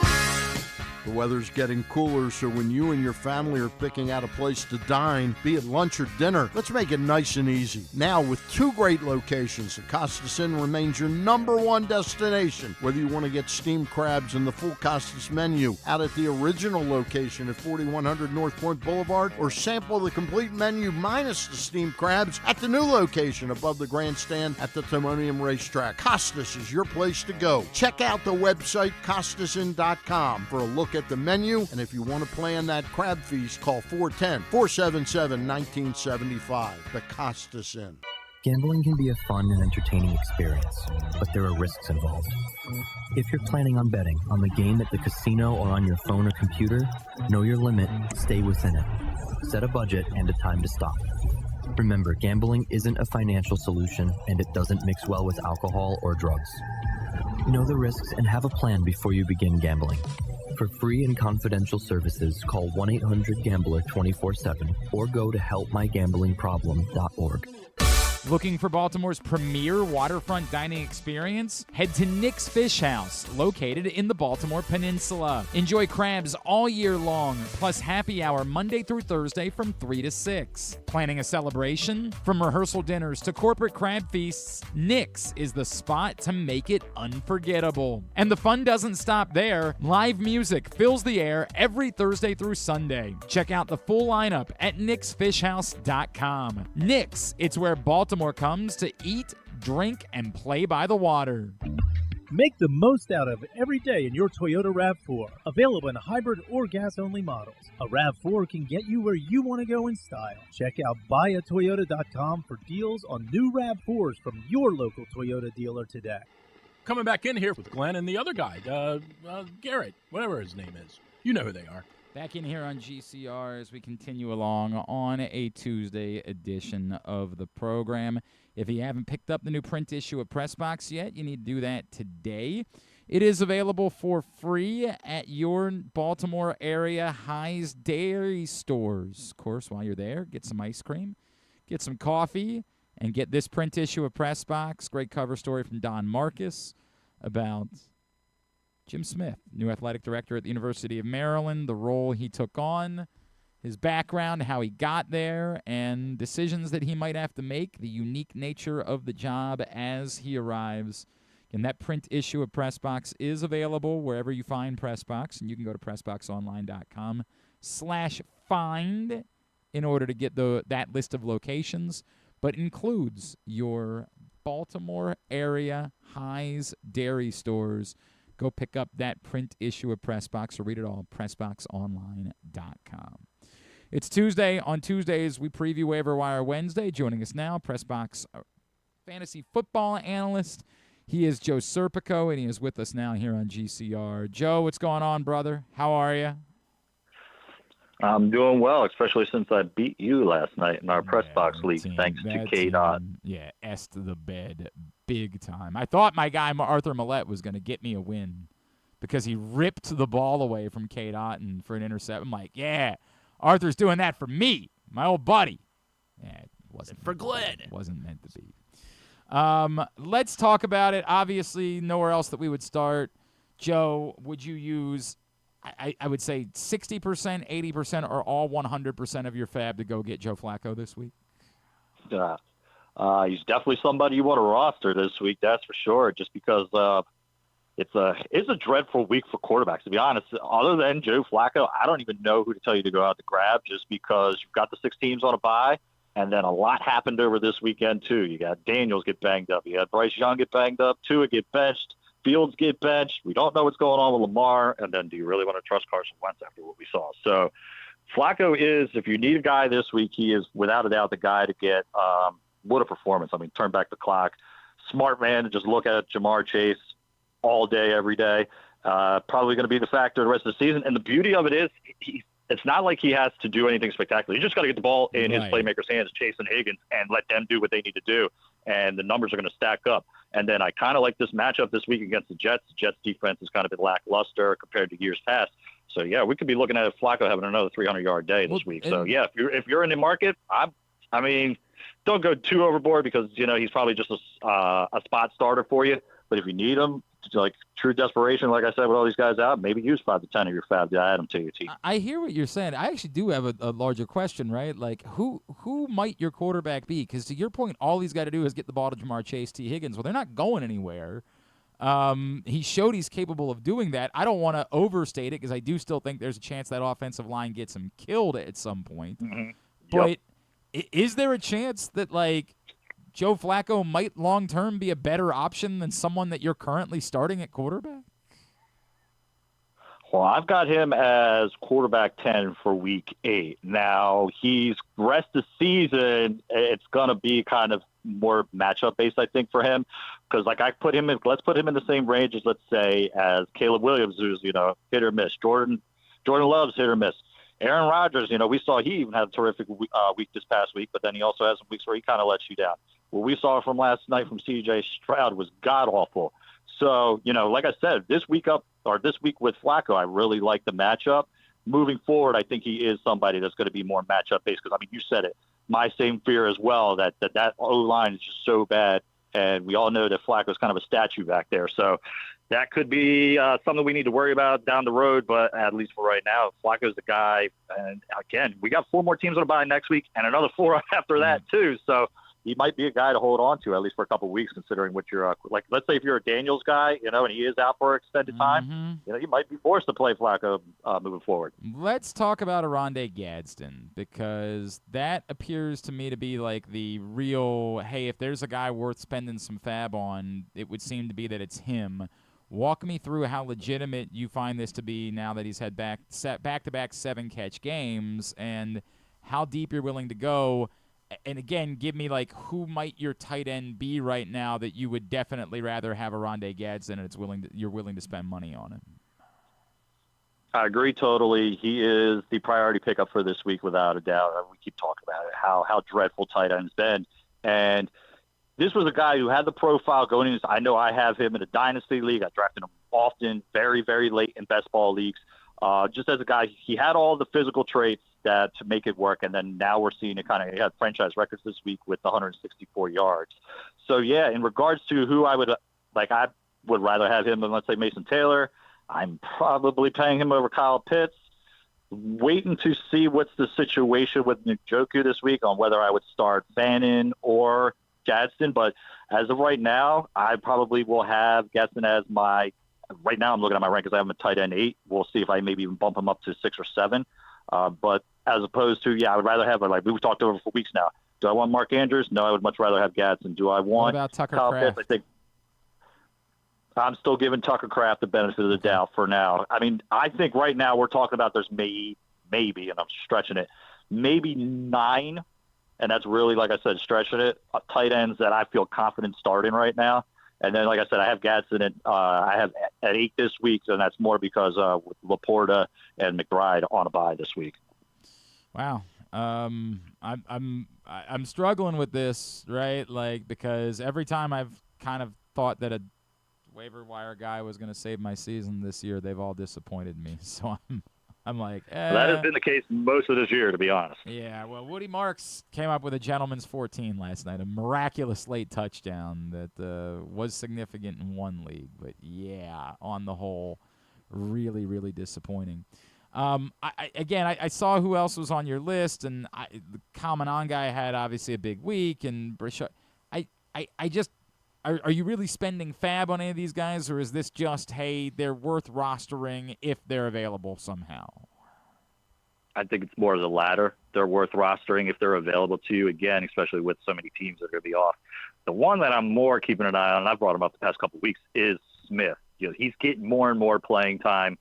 Speaker 10: The weather's getting cooler, so when you and your family are picking out a place to dine, be it lunch or dinner, let's make it nice and easy. Now, with 2 great locations, the Costas Inn remains your #1 destination. Whether you want to get steamed crabs and the full Costas menu out at the original location at 4100 North Point Boulevard, or sample the complete menu minus the steamed crabs at the new location above the grandstand at the Timonium Racetrack, Costas is your place to go. Check out the website, CostasInn.com, for a look at the menu, and if you want to plan that crab feast, call 410-477-1975. The Costas Inn.
Speaker 11: Gambling can be a fun and entertaining experience, but there are risks involved. If you're planning on betting on the game at the casino or on your phone or computer, know your limit, stay within it. Set a budget and a time to stop. Remember, gambling isn't a financial solution, and it doesn't mix well with alcohol or drugs. Know the risks and have a plan before you begin gambling. For free and confidential services, call 1-800-GAMBLER 24/7 or go to helpmygamblingproblem.org.
Speaker 4: Looking for Baltimore's premier waterfront dining experience? Head to Nick's Fish House, located in the Baltimore Peninsula. Enjoy crabs all year long, plus happy hour Monday through Thursday from 3 to 6. Planning a celebration? From rehearsal dinners to corporate crab feasts, Nick's is the spot to make it unforgettable. And the fun doesn't stop there. Live music fills the air every Thursday through Sunday. Check out the full lineup at nicksfishhouse.com. Nick's, it's where Baltimore comes to eat, drink, and play by the water.
Speaker 12: Make the most out of every day in your Toyota RAV4. Available in hybrid or gas-only models. A RAV4 can get you where you want to go in style. Check out buyatoyota.com for deals on new RAV4s from your local Toyota dealer today.
Speaker 13: Coming back in here with Glenn and the other guy, Garrett, whatever his name is. You know who they are.
Speaker 4: Back in here on GCR as we continue along on a Tuesday edition of the program. If you haven't picked up the new print issue of PressBox yet, you need to do that today. It is available for free at your Baltimore area High's Dairy stores. Of course, while you're there, get some ice cream, get some coffee, and get this print issue of PressBox. Great cover story from Don Marcus about Jim Smith, new athletic director at the University of Maryland, the role he took on, his background, how he got there, and decisions that he might have to make, the unique nature of the job as he arrives. And that print issue of PressBox is available wherever you find PressBox, and you can go to PressBoxOnline.com/find in order to get that list of locations, but includes your Baltimore area High's Dairy stores. Go pick up that print issue of PressBox or read it all at PressBoxOnline.com. It's Tuesday. On Tuesdays, we preview Waiver-Wire Wednesday. Joining us now, PressBox Fantasy Football Analyst. He is Joe Serpico, and he is with us now here on GCR. Joe, what's going on, brother? How are you?
Speaker 14: I'm doing well, especially since I beat you last night in our PressBox League, thanks to K-Dot.
Speaker 4: Yeah, S-ed the bed big time. I thought my guy Arthur Millette was going to get me a win because he ripped the ball away from K-Dot and for an intercept. I'm like, yeah, Arthur's doing that for me, my old buddy. Yeah, it wasn't
Speaker 5: for Glenn.
Speaker 4: It wasn't meant to be. Let's talk about it. Obviously, nowhere else that we would start. Joe, would you use, I would say 60%, 80%, or all 100% of your fab to go get Joe Flacco this week?
Speaker 14: He's definitely somebody you want to roster this week, that's for sure, just because it's a dreadful week for quarterbacks, to be honest. Other than Joe Flacco, I don't even know who to tell you to go out to grab, just because you've got the 6 teams on a bye, and then a lot happened over this weekend, too. You got Daniels get banged up. You had Bryce Young get banged up. Tua get benched. Fields get benched. We don't know what's going on with Lamar. And then do you really want to trust Carson Wentz after what we saw? So Flacco is, if you need a guy this week, he is without a doubt the guy to get. What a performance. I mean, turn back the clock. Smart man to just look at Jamar Chase all day, every day. Probably going to be the factor the rest of the season. And the beauty of it is it's not like he has to do anything spectacular. You just got to get the ball in his playmakers' hands, Chase and Higgins, and let them do what they need to do. And the numbers are going to stack up. And then I kind of like this matchup this week against the Jets. The Jets' defense has kind of been lackluster compared to years past. So, yeah, we could be looking at Flacco having another 300-yard day this week. So, yeah, if you're in the market, I mean, don't go too overboard because, he's probably just a spot starter for you. But if you need him, like true desperation, like I said, with all these guys out, maybe use 5 to 10 of your fab to add them to your team.
Speaker 4: I hear what you're saying. I actually do have a larger question, right? Like, who might your quarterback be? Because to your point, all he's got to do is get the ball to Jamar Chase, T. Higgins. Well, they're not going anywhere. He showed he's capable of doing that. I don't want to overstate it because I do still think there's a chance that offensive line gets him killed at some point.
Speaker 14: Mm-hmm.
Speaker 4: But is there a chance that, like, Joe Flacco might long-term be a better option than someone that you're currently starting at quarterback?
Speaker 14: Well, I've got him as quarterback 10 for week 8. Now, he's rest of the season, it's going to be kind of more matchup-based, I think, for him. Because, like, let's put him in the same range as, let's say, as Caleb Williams, who's, hit or miss. Jordan Love's hit or miss. Aaron Rodgers, we saw he even had a terrific week this past week, but then he also has some weeks where he kind of lets you down. What we saw from last night from C.J. Stroud was god-awful. So, like I said, this week with Flacco, I really like the matchup. Moving forward, I think he is somebody that's going to be more matchup-based because, you said it. My same fear as well, that O-line is just so bad, and we all know that Flacco's kind of a statue back there. So that could be something we need to worry about down the road, but at least for right now, Flacco's the guy. And, again, we got 4 more teams on a bye next week and another 4 after that, too. So he might be a guy to hold on to at least for a couple of weeks, considering what you're like. Let's say if you're a Daniels guy, and he is out for extended time, you might be forced to play Flacco moving forward.
Speaker 4: Let's talk about Oronde Gadsden because that appears to me to be like the real. Hey, if there's a guy worth spending some fab on, it would seem to be that it's him. Walk me through how legitimate you find this to be now that he's had back-to-back 7-catch games, and how deep you're willing to go. And again, give me like who might your tight end be right now that you would definitely rather have Oronde Gadsden and you're willing to spend money on him.
Speaker 14: I agree totally. He is the priority pickup for this week without a doubt. We keep talking about it, how dreadful tight end's been. And this was a guy who had the profile going in. I know I have him in a dynasty league. I drafted him often, very, very late in best ball leagues. Just as a guy, he had all the physical traits that to make it work, and then now we're seeing it kind of. He had franchise records this week with 164 yards. So yeah, in regards to who I would rather have him than, let's say, Mason Taylor. I'm probably paying him over Kyle Pitts. Waiting to see what's the situation with Njoku this week on whether I would start Bannon or Gadsden, but as of right now, I probably will have Gadsden as my. Right now, I'm looking at my rankings. I have him at tight end 8. We'll see if I maybe even bump him up to 6 or 7. But as opposed to, I would rather have, like we've talked over for weeks now. Do I want Mark Andrews? No, I would much rather have Gadsden. Do I want
Speaker 4: what about Tucker
Speaker 14: Kyle
Speaker 4: Kraft?
Speaker 14: Pitts? I think I'm still giving Tucker Kraft the benefit of the doubt for now. I mean, I think right now we're talking about there's maybe, and I'm stretching it, maybe 9, and that's really, like I said, stretching it, tight ends that I feel confident starting right now. And then, like I said, I have Gadsden I have at 8 this week, and that's more because with Laporta and McBride on a bye this week.
Speaker 4: Wow, I'm struggling with this, right? Like because every time I've kind of thought that a waiver wire guy was going to save my season this year, they've all disappointed me. So I'm like,
Speaker 14: That has been the case most of this year, to be honest.
Speaker 4: Yeah, well, Woody Marks came up with a gentleman's 14 last night, a miraculous late touchdown that was significant in one league. But, yeah, on the whole, really, really disappointing. I saw who else was on your list, and the Common On guy had obviously a big week, and Brashard. Are you really spending fab on any of these guys, or is this just, hey, they're worth rostering if they're available somehow?
Speaker 14: I think it's more of the latter. They're worth rostering if they're available to you, again, especially with so many teams that are going to be off. The one that I'm more keeping an eye on, and I've brought him up the past couple of weeks, is Smith. He's getting more and more playing time.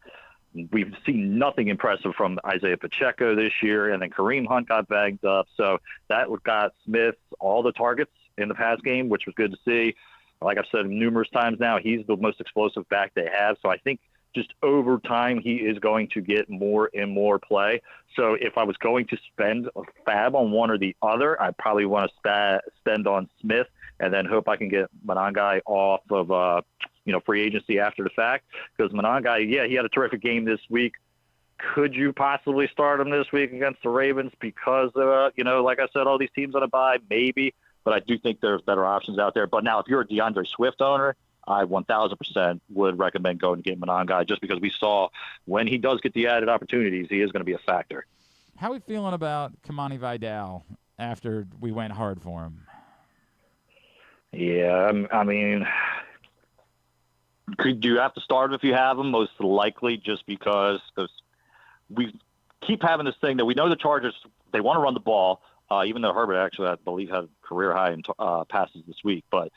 Speaker 14: We've seen nothing impressive from Isaiah Pacheco this year, and then Kareem Hunt got banged up. So that got Smith all the targets in the pass game, which was good to see. Like I've said numerous times now, he's the most explosive back they have. So I think just over time, he is going to get more and more play. So if I was going to spend a fab on one or the other, I probably want to spend on Smith and then hope I can get Monangai off of free agency after the fact. Because Monangai, he had a terrific game this week. Could you possibly start him this week against the Ravens? Because, like I said, all these teams on a bye, maybe. But I do think there's better options out there. But now if you're a DeAndre Swift owner, I 1,000% would recommend going to get Monangai just because we saw when he does get the added opportunities, he is going to be a factor.
Speaker 4: How are we feeling about Kamani Vidal after we went hard for him?
Speaker 14: Yeah, I mean, could you have to start him if you have him? Most likely just because we keep having this thing that we know the Chargers, they want to run the ball. Even though Herbert actually, I believe, had a career high in passes this week. But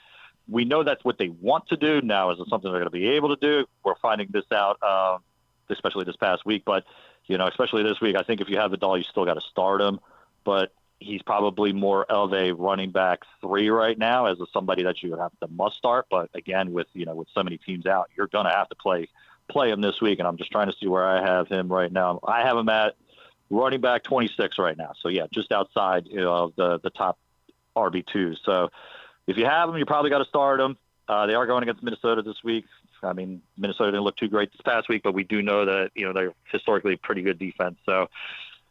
Speaker 14: we know that's what they want to do. Now, is it something they're going to be able to do? We're finding this out, especially this past week. But, especially this week, I think if you have Vidal, you still got to start him. But he's probably more of a running back 3 right now as somebody that you have to must start. But, again, with so many teams out, you're going to have to play him this week. And I'm just trying to see where I have him right now. I have him at running back 26 right now. So, just outside of the top RB2. So, if you have them, you probably got to start them. They are going against Minnesota this week. I mean, Minnesota didn't look too great this past week, but we do know that, they're historically a pretty good defense. So,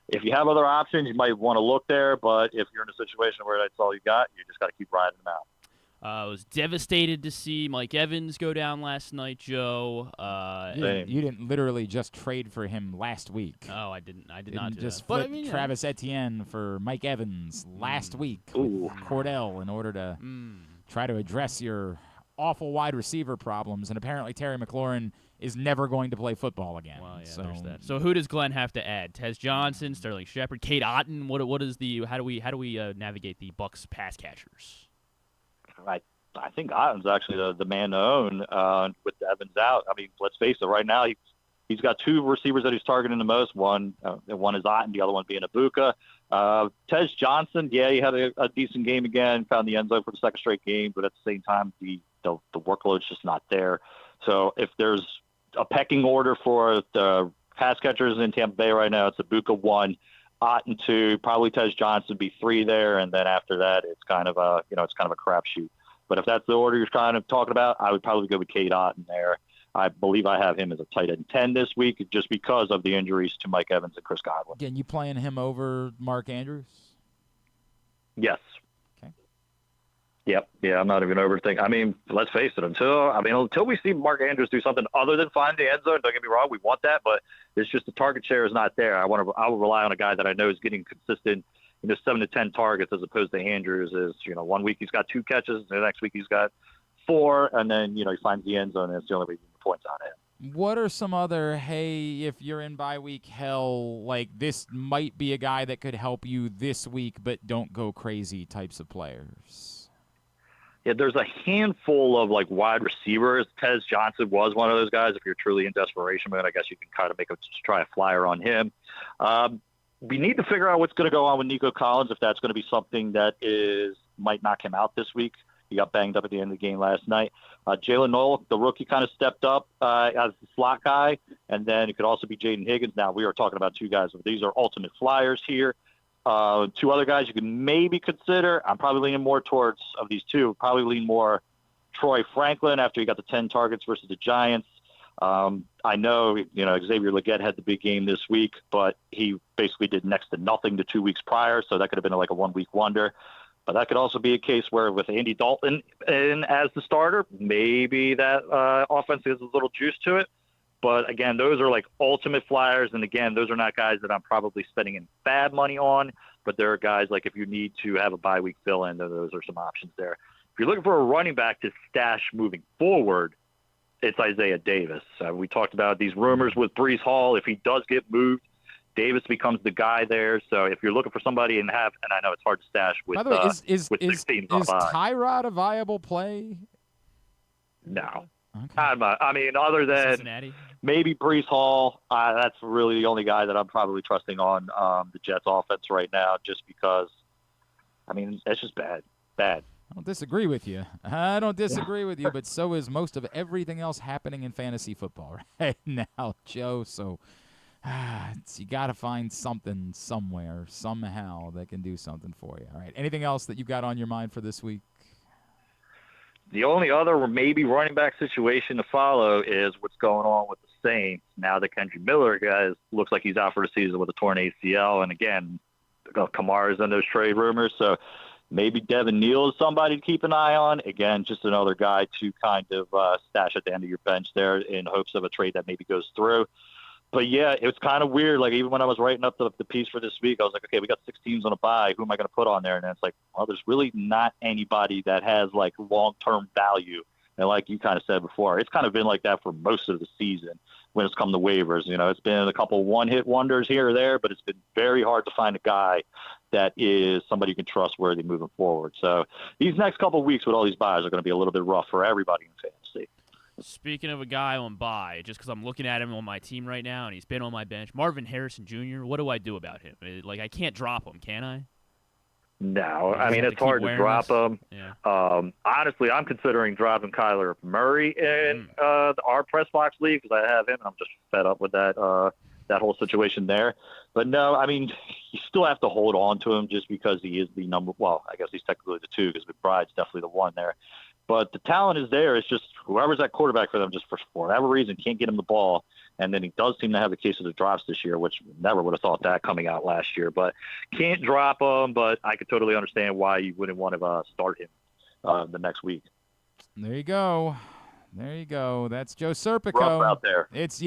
Speaker 14: if you have other options, you might want to look there. But if you're in a situation where that's all you got, you just got to keep riding them out.
Speaker 5: I was devastated to see Mike Evans go down last night, Joe.
Speaker 4: You didn't literally just trade for him last week.
Speaker 5: Oh, I didn't not do
Speaker 4: just
Speaker 5: that. But
Speaker 4: flip Travis Etienne for Mike Evans last week
Speaker 14: with
Speaker 4: Cordell in order to try to address your awful wide receiver problems. And apparently Terry McLaurin is never going to play football again.
Speaker 5: Well, yeah, there's that. So who does Glenn have to add? Tez Johnson, Sterling Shepard, Kate Otten. What is the how do we navigate the Bucs pass catchers?
Speaker 14: I think Otten's actually the man to own with Evans out. I mean, let's face it. Right now, he's got 2 receivers that he's targeting the most. One is Otten, the other one being Ibuka. Tez Johnson, he had a decent game again. Found the end zone for the second straight game, but at the same time, the workload's just not there. So if there's a pecking order for the pass catchers in Tampa Bay right now, it's Ibuka 1. Otten 2, probably Tez Johnson be 3 there, and then after that, it's kind of a crapshoot. But if that's the order you're kind of talking about, I would probably go with Kate Otten there. I believe I have him as a tight end 10 this week, just because of the injuries to Mike Evans and Chris Godwin.
Speaker 4: Again, you playing him over Mark Andrews?
Speaker 14: Yes.
Speaker 4: Okay.
Speaker 14: Yep. Yeah, I'm not even overthinking. I mean, let's face it. Until we see Mark Andrews do something other than find the end zone, don't get me wrong, we want that, but it's just the target share is not there. I will rely on a guy that I know is getting consistent, 7 to 10 targets, as opposed to Andrews is, 1 week he's got 2 catches, the next week he's got 4, and then, he finds the end zone, and it's the only way he can points on it.
Speaker 4: What are some other, hey, if you're in bye week hell, like this might be a guy that could help you this week, but don't go crazy types of players?
Speaker 14: Yeah, there's a handful of wide receivers. Tez Johnson was one of those guys. If you're truly in desperation mode, I guess you can kind of try a flyer on him. We need to figure out what's going to go on with Nico Collins, if that's going to be something that might knock him out this week. He got banged up at the end of the game last night. Jalen Noel, the rookie, kind of stepped up as the slot guy, and then it could also be Jaden Higgins. Now, we are talking about 2 guys. These are ultimate flyers here. 2 other guys you can maybe consider. I'm probably leaning more towards, of these 2, probably lean more Troy Franklin after he got the 10 targets versus the Giants. I know, Xavier Legette had the big game this week, but he basically did next to nothing the 2 weeks prior, so that could have been like a 1 week wonder. But that could also be a case where with Andy Dalton in as the starter, maybe that offense has a little juice to it. But, again, those are like ultimate flyers. And, again, those are not guys that I'm probably spending any bad money on. But there are guys like if you need to have a bye week fill-in, those are some options there. If you're looking for a running back to stash moving forward, it's Isaiah Davis. We talked about these rumors with Breece Hall. If he does get moved, Davis becomes the guy there. So if you're looking for somebody and I know it's hard to stash with,
Speaker 4: by the way,
Speaker 14: with 6 teams on bye.
Speaker 4: Tyrod a viable play?
Speaker 14: No.
Speaker 4: Okay.
Speaker 14: I mean, other than
Speaker 5: Cincinnati.
Speaker 14: Maybe Breece Hall, that's really the only guy that I'm probably trusting on the Jets offense right now, just because, I mean, it's just bad. Bad.
Speaker 4: I don't disagree with you. But so is most of everything else happening in fantasy football right now, Joe. So you got to find something somewhere, somehow that can do something for you. All right. Anything else that you got on your mind for this week?
Speaker 14: The only other maybe running back situation to follow is what's going on with the Saints. Now that Kendrick Miller, guys, looks like he's out for the season with a torn ACL. And, again, Kamara's in those trade rumors. So maybe Devin Neal is somebody to keep an eye on. Again, just another guy to kind of stash at the end of your bench there in hopes of a trade that maybe goes through. But, yeah, it was kind of weird. Like, even when I was writing up the piece for this week, I was like, okay, we got 6 teams on a bye. Who am I going to put on there? And it's like, well, there's really not anybody that has, like, long-term value. And like you kind of said before, it's kind of been like that for most of the season when it's come to waivers. It's been a couple one-hit wonders here or there, but it's been very hard to find a guy that is somebody you can trustworthy moving forward. So these next couple of weeks with all these buys are going to be a little bit rough for everybody in fantasy.
Speaker 5: Speaking of a guy on bye, just because I'm looking at him on my team right now and he's been on my bench, Marvin Harrison Jr., what do I do about him? Like, I can't drop him, can I?
Speaker 14: No, I mean, it's hard to drop him.
Speaker 5: Yeah.
Speaker 14: Honestly, I'm considering dropping Kyler Murray in our PressBox league because I have him, and I'm just fed up with that whole situation there. But no, I mean, you still have to hold on to him just because he is the number. Well, I guess he's technically the 2 because McBride's definitely the 1 there. But the talent is there. It's just whoever's that quarterback for them, just for whatever reason, can't get him the ball. And then he does seem to have a case of the drops this year, which never would have thought that coming out last year. But can't drop him, but I could totally understand why you wouldn't want to start him the next week.
Speaker 4: There you go. That's Joe Serpico.
Speaker 14: Rough out there.
Speaker 4: It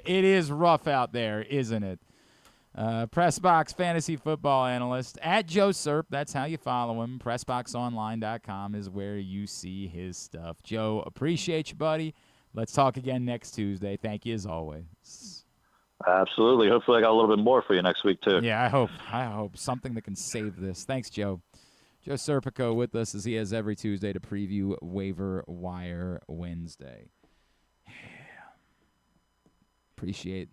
Speaker 4: is rough out there, isn't it? PressBox Fantasy Football Analyst at Joe Serp. That's how you follow him. PressBoxOnline.com is where you see his stuff. Joe, appreciate you, buddy. Let's talk again next Tuesday. Thank you as always.
Speaker 14: Absolutely. Hopefully I got a little bit more for you next week, too.
Speaker 4: Yeah, I hope. Something that can save this. Thanks, Joe. Joe Serpico with us as he has every Tuesday to preview Waiver-Wire Wednesday. Appreciate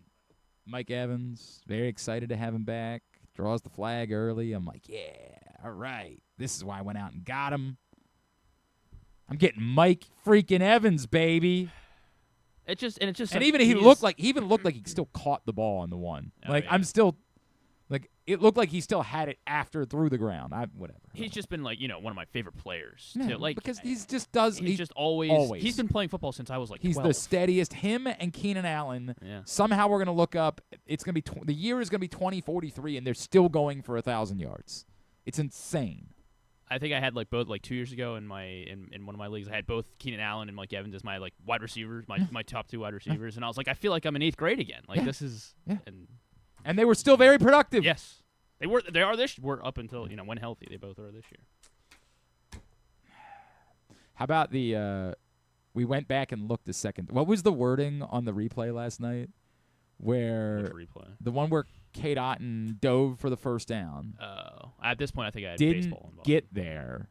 Speaker 4: Mike Evans. Very excited to have him back. Draws the flag early. I'm like, yeah, all right. This is why I went out and got him. I'm getting Mike freaking Evans, baby.
Speaker 5: And
Speaker 4: even he looked like he still caught the ball on the one. I'm still it looked like he still had it after through the ground. Whatever.
Speaker 5: He's just been one of my favorite players.
Speaker 4: Yeah,
Speaker 5: too.
Speaker 4: Because he's
Speaker 5: always. He's been playing football since I was 12.
Speaker 4: He's the steadiest. Him and Keenan Allen.
Speaker 5: Yeah.
Speaker 4: Somehow we're gonna look up. It's gonna be the year is gonna be 2043, and they're still going for 1,000 yards. It's insane.
Speaker 5: I think I had both 2 years ago in one of my leagues. I had both Keenan Allen and Mike Evans as my wide receivers, my top 2 wide receivers, and I was like, I feel like I'm in 8th grade again. This is
Speaker 4: and they were still very productive.
Speaker 5: Yes, they were. They are this. We're up until when healthy. They both are this year.
Speaker 4: How about we went back and looked a second. What was the wording on the replay last night? Where the one where Kate Otten dove for the first down.
Speaker 5: At this point, I think I had
Speaker 4: didn't
Speaker 5: baseball involved.
Speaker 4: Get there,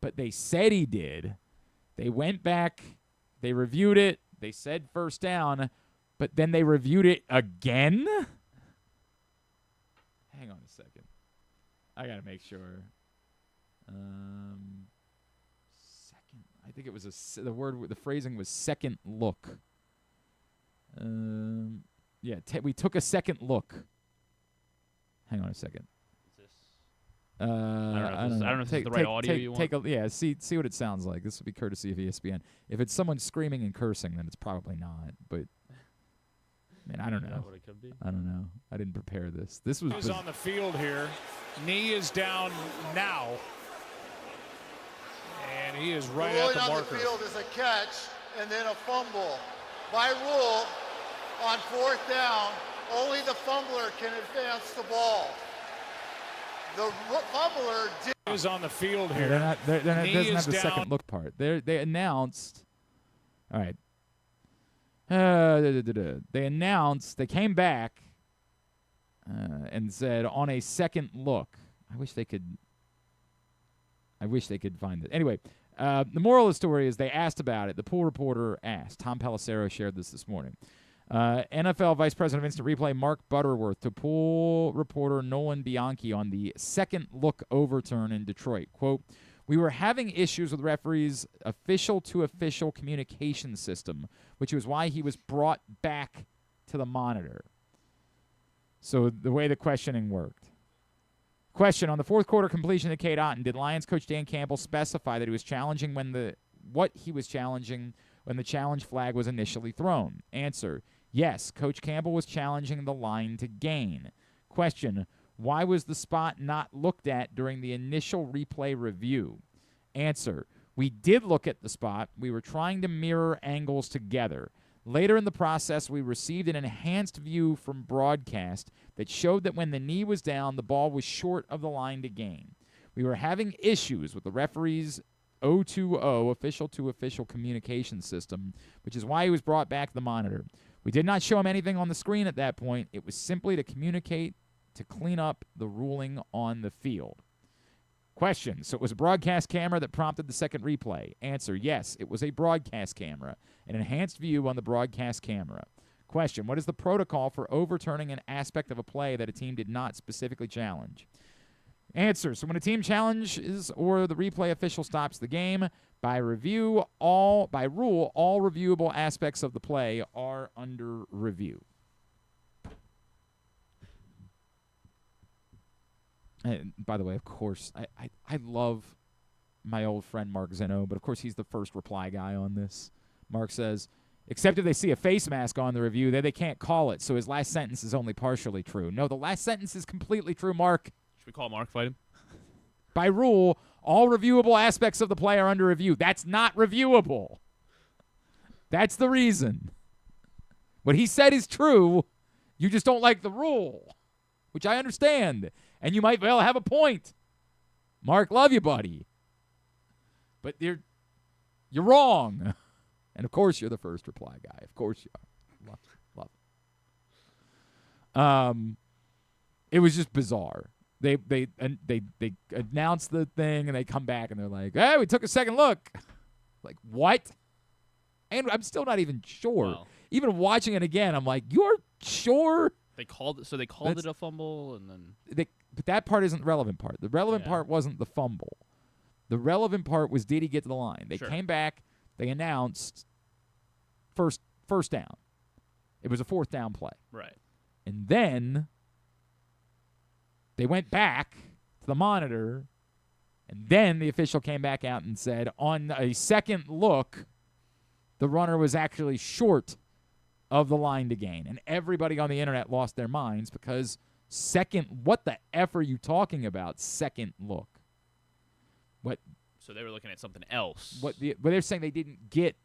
Speaker 4: but they said he did. They went back, they reviewed it. They said first down, but then they reviewed it again. Hang on a second. I gotta make sure. Second. I think it was the phrasing was second look. We took a second look. Hang on a second.
Speaker 5: I don't know if this is the right audio you want.
Speaker 4: See what it sounds like. This would be courtesy of ESPN. If it's someone screaming and cursing, then it's probably not. But man, I don't know.
Speaker 5: What it could be.
Speaker 4: I don't know. I didn't prepare this. This was
Speaker 15: on the field here. Knee is down now, and he is right at the marker.
Speaker 16: On the field is a catch and then a fumble. By rule, on 4th down, only the fumbler can advance the ball. The fumbler
Speaker 15: is on the field here.
Speaker 4: They're not, it doesn't have the second look part. They announced. All right. They announced. They came back and said on a second look. I wish they could find it. Anyway, the moral of the story is they asked about it. The pool reporter asked. Tom Pelissero shared this morning. NFL Vice President of Instant Replay Mark Butterworth to pool reporter Nolan Bianchi on the second look overturn in Detroit. Quote, "We were having issues with referees' official-to-official communication system, which was why he was brought back to the monitor." So the way the questioning worked. Question, on the fourth quarter completion to Cade Otton, did Lions coach Dan Campbell specify that he was challenging what he was challenging when the challenge flag was initially thrown? Answer, yes, Coach Campbell was challenging the line to gain. Question, why was the spot not looked at during the initial replay review? Answer, we did look at the spot. We were trying to mirror angles together. Later in the process, we received an enhanced view from broadcast that showed that when the knee was down, the ball was short of the line to gain. We were having issues with the referee's O2O, official-to-official communication system, which is why he was brought back to the monitor. We did not show him anything on the screen at that point. It was simply to communicate, to clean up the ruling on the field. Question, so it was a broadcast camera that prompted the second replay. Answer, yes, it was a broadcast camera, an enhanced view on the broadcast camera. Question, what is the protocol for overturning an aspect of a play that a team did not specifically challenge? Answer, so when a team challenges or the replay official stops the game, by rule, all reviewable aspects of the play are under review. And by the way, of course, I love my old friend Mark Zeno, but of course he's the first reply guy on this. Mark says, except if they see a face mask on the review, they can't call it, so his last sentence is only partially true. No, the last sentence is completely true, Mark.
Speaker 5: Should we call Mark, fight him?
Speaker 4: By rule, all reviewable aspects of the play are under review. That's not reviewable. That's the reason. What he said is true. You just don't like the rule, which I understand. And you might well have a point. Mark, love you, buddy. But you're wrong. And, of course, you're the first reply guy. Of course you are. Love it. It was just bizarre. They announced the thing, and they come back, and they're like, hey, we took a second look. Like, what? And I'm still not even sure.
Speaker 5: Wow.
Speaker 4: Even watching it again, I'm like, you're sure?
Speaker 5: They called it a fumble, and then
Speaker 4: but that part isn't the relevant part. The relevant part wasn't the fumble. The relevant part was, did he get to the line? They came back. They announced first down. It was a fourth down play.
Speaker 5: Right.
Speaker 4: And then they went back to the monitor, and then the official came back out and said, on a second look, the runner was actually short of the line to gain. And everybody on the internet lost their minds because what the F are you talking about, second look? What?
Speaker 5: So they were looking at something else.
Speaker 4: But they're saying they didn't get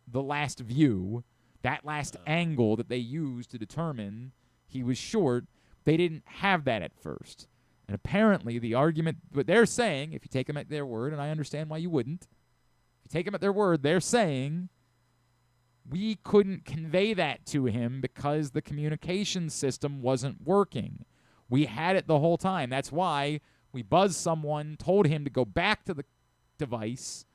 Speaker 4: the last view, that last angle that they used to determine he was short. They didn't have that at first. And apparently the argument, but they're saying, if you take them at their word, and I understand why you wouldn't, if you take them at their word, they're saying we couldn't convey that to him because the communication system wasn't working. We had it the whole time. That's why we buzzed someone, told him to go back to the device,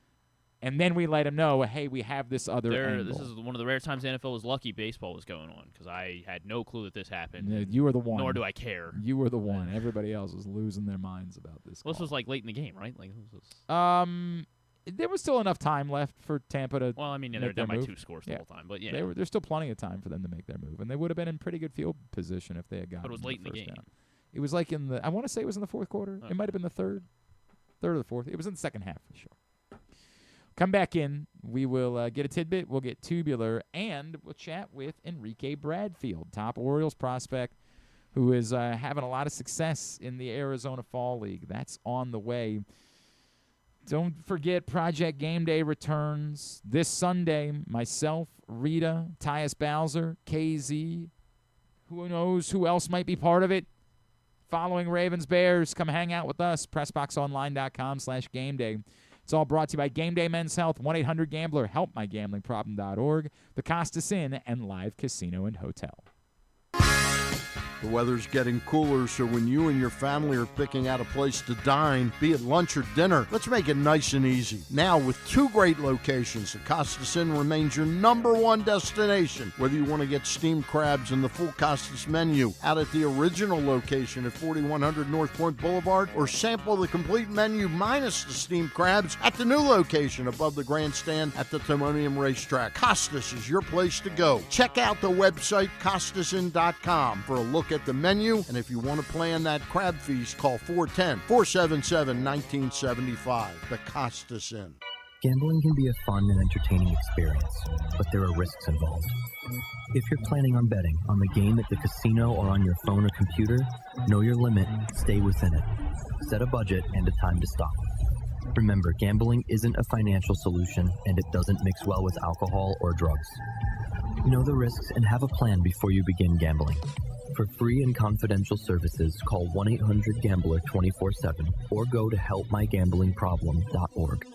Speaker 4: and then we let him know, hey, we have this other angle.
Speaker 5: This is one of the rare times the NFL was lucky baseball was going on because I had no clue that this happened.
Speaker 4: Yeah, you were the one.
Speaker 5: Nor do I care.
Speaker 4: You were the one. Everybody else was losing their minds about this.
Speaker 5: Well, this was like late in the game, right? Like this was...
Speaker 4: There was still enough time left for Tampa to.
Speaker 5: Well, I mean, they're down by 2 scores the whole time, but yeah,
Speaker 4: there's still plenty of time for them to make their move, and they would have been in pretty good field position if they had gotten.
Speaker 5: But it was late in the game.
Speaker 4: Down. It was like I want to say it was in the fourth quarter.
Speaker 5: Okay.
Speaker 4: It might have been the third or the fourth. It was in the second half for sure. Come back in. We will get a tidbit. We'll get tubular, and we'll chat with Enrique Bradfield, top Orioles prospect, who is having a lot of success in the Arizona Fall League. That's on the way. Don't forget, Project Game Day returns this Sunday. Myself, Rita, Tyus Bowser, KZ. Who knows who else might be part of it? Following Ravens Bears, come hang out with us. PressBoxOnline.com/gameday. It's all brought to you by Game Day Men's Health, 1-800-GAMBLER, HelpMyGamblingProblem.org, the Costas Inn, and Live Casino and Hotel.
Speaker 10: The weather's getting cooler, so when you and your family are picking out a place to dine, be it lunch or dinner, let's make it nice and easy. Now, with 2 great locations, the Costas Inn remains your #1 destination. Whether you want to get steamed crabs and the full Costas menu out at the original location at 4100 North Point Boulevard, or sample the complete menu minus the steamed crabs at the new location above the grandstand at the Timonium Racetrack, Costas is your place to go. Check out the website, CostasInn.com, for a look at the menu, and if you want to plan that crab feast, call 410-477-1975. The Costas Inn.
Speaker 11: Gambling can be a fun and entertaining experience, but there are risks involved. If you're planning on betting on the game at the casino or on your phone or computer, know your limit, stay within it. Set a budget and a time to stop. Remember, gambling isn't a financial solution, and it doesn't mix well with alcohol or drugs. Know the risks and have a plan before you begin gambling. For free and confidential services, call 1-800-GAMBLER 24/7 or go to helpmygamblingproblem.org.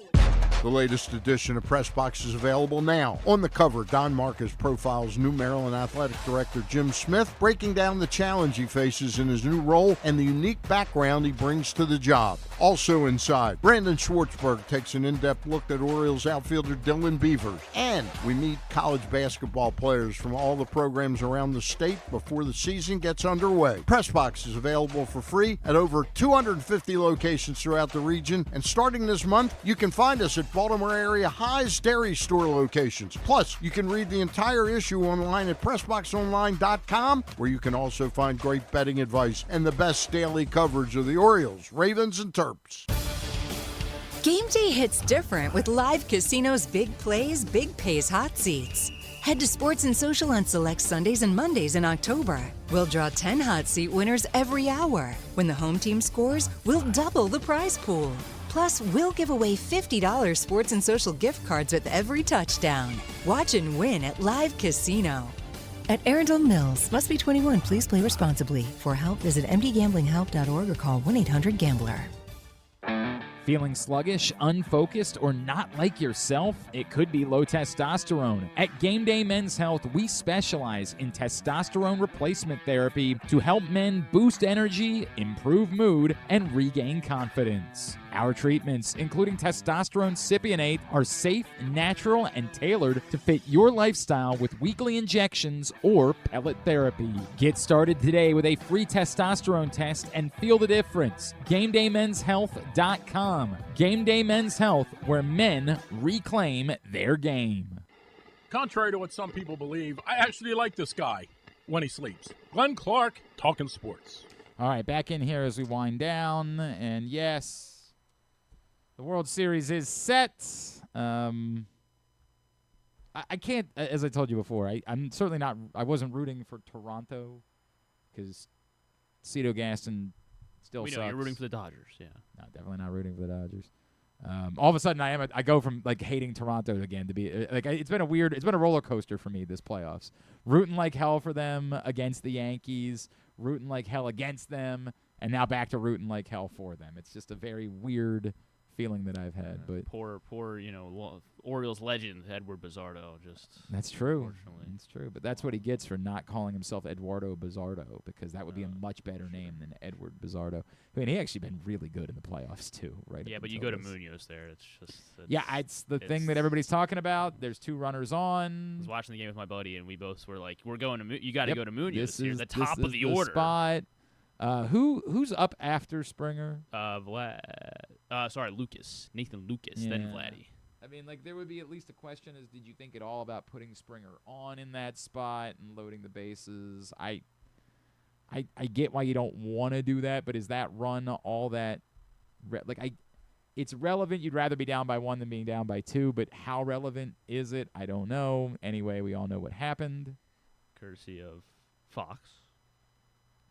Speaker 10: The latest edition of PressBox is available now. On the cover, Don Marcus profiles new Maryland Athletic Director Jim Smith, breaking down the challenge he faces in his new role and the unique background he brings to the job. Also inside, Brandon Schwartzberg takes an in-depth look at Orioles outfielder Dylan Beavers. And we meet college basketball players from all the programs around the state before the season gets underway. PressBox is available for free at over 250 locations throughout the region. And starting this month, you can find us at Baltimore area High's Dairy Store locations. Plus, you can read the entire issue online at PressBoxOnline.com, where you can also find great betting advice and the best daily coverage of the Orioles, Ravens, and Terps.
Speaker 9: Game day hits different with Live Casino's Big Plays, Big Pays hot seats. Head to Sports and Social on select Sundays and Mondays in October. We'll draw 10 hot seat winners every hour. When the home team scores, we'll double the prize pool. Plus, we'll give away $50 Sports and Social gift cards with every touchdown. Watch and win at Live Casino. At Arundel Mills, must be 21. Please play responsibly. For help, visit mdgamblinghelp.org or call 1-800-GAMBLER.
Speaker 4: Feeling sluggish, unfocused, or not like yourself? It could be low testosterone. At Game Day Men's Health, we specialize in testosterone replacement therapy to help men boost energy, improve mood, and regain confidence. Our treatments, including testosterone cypionate, are safe, natural, and tailored to fit your lifestyle with weekly injections or pellet therapy. Get started today with a free testosterone test and feel the difference. GameDayMen'sHealth.com. Game Day Men's Health, where men reclaim their game.
Speaker 13: Contrary to what some people believe, I actually like this guy when he sleeps. Glenn Clark, talking sports.
Speaker 4: All right, back in here as we wind down, and yes, the World Series is set. I can't, as I told you before, I'm certainly not, I wasn't rooting for Toronto because Cito Gaston still sucks.
Speaker 5: We know you're rooting for the Dodgers, yeah.
Speaker 4: No, definitely not rooting for the Dodgers. All of a sudden, I go from like hating Toronto again to be like it's been a roller coaster for me this playoffs. Rooting like hell for them against the Yankees, rooting like hell against them, and now back to rooting like hell for them. It's just a very weird feeling that I've had. But
Speaker 5: poor, Orioles legend Edward Bizzardo.
Speaker 4: That's true. That's true. But that's what he gets for not calling himself Eduardo Bizzardo, because that would be a much better name than Edward Bizzardo. I mean, he actually been really good in the playoffs too, right?
Speaker 5: Yeah, but you go to Munoz there. It's
Speaker 4: the thing that everybody's talking about. There's 2 runners on.
Speaker 5: I was watching the game with my buddy, and we both were like, "We're going to you got to go to Munoz.
Speaker 4: This is
Speaker 5: the top of the
Speaker 4: order.
Speaker 5: order."
Speaker 4: Spot. Who's up after Springer?
Speaker 5: Lucas. Nathan Lucas, then Vladdy.
Speaker 4: I mean, like, there would be at least a question is, did you think at all about putting Springer on in that spot and loading the bases? I get why you don't want to do that, but is that run all that it's relevant. You'd rather be down by 1 than being down by 2, but how relevant is it? I don't know. Anyway, we all know what happened.
Speaker 5: Courtesy of Fox.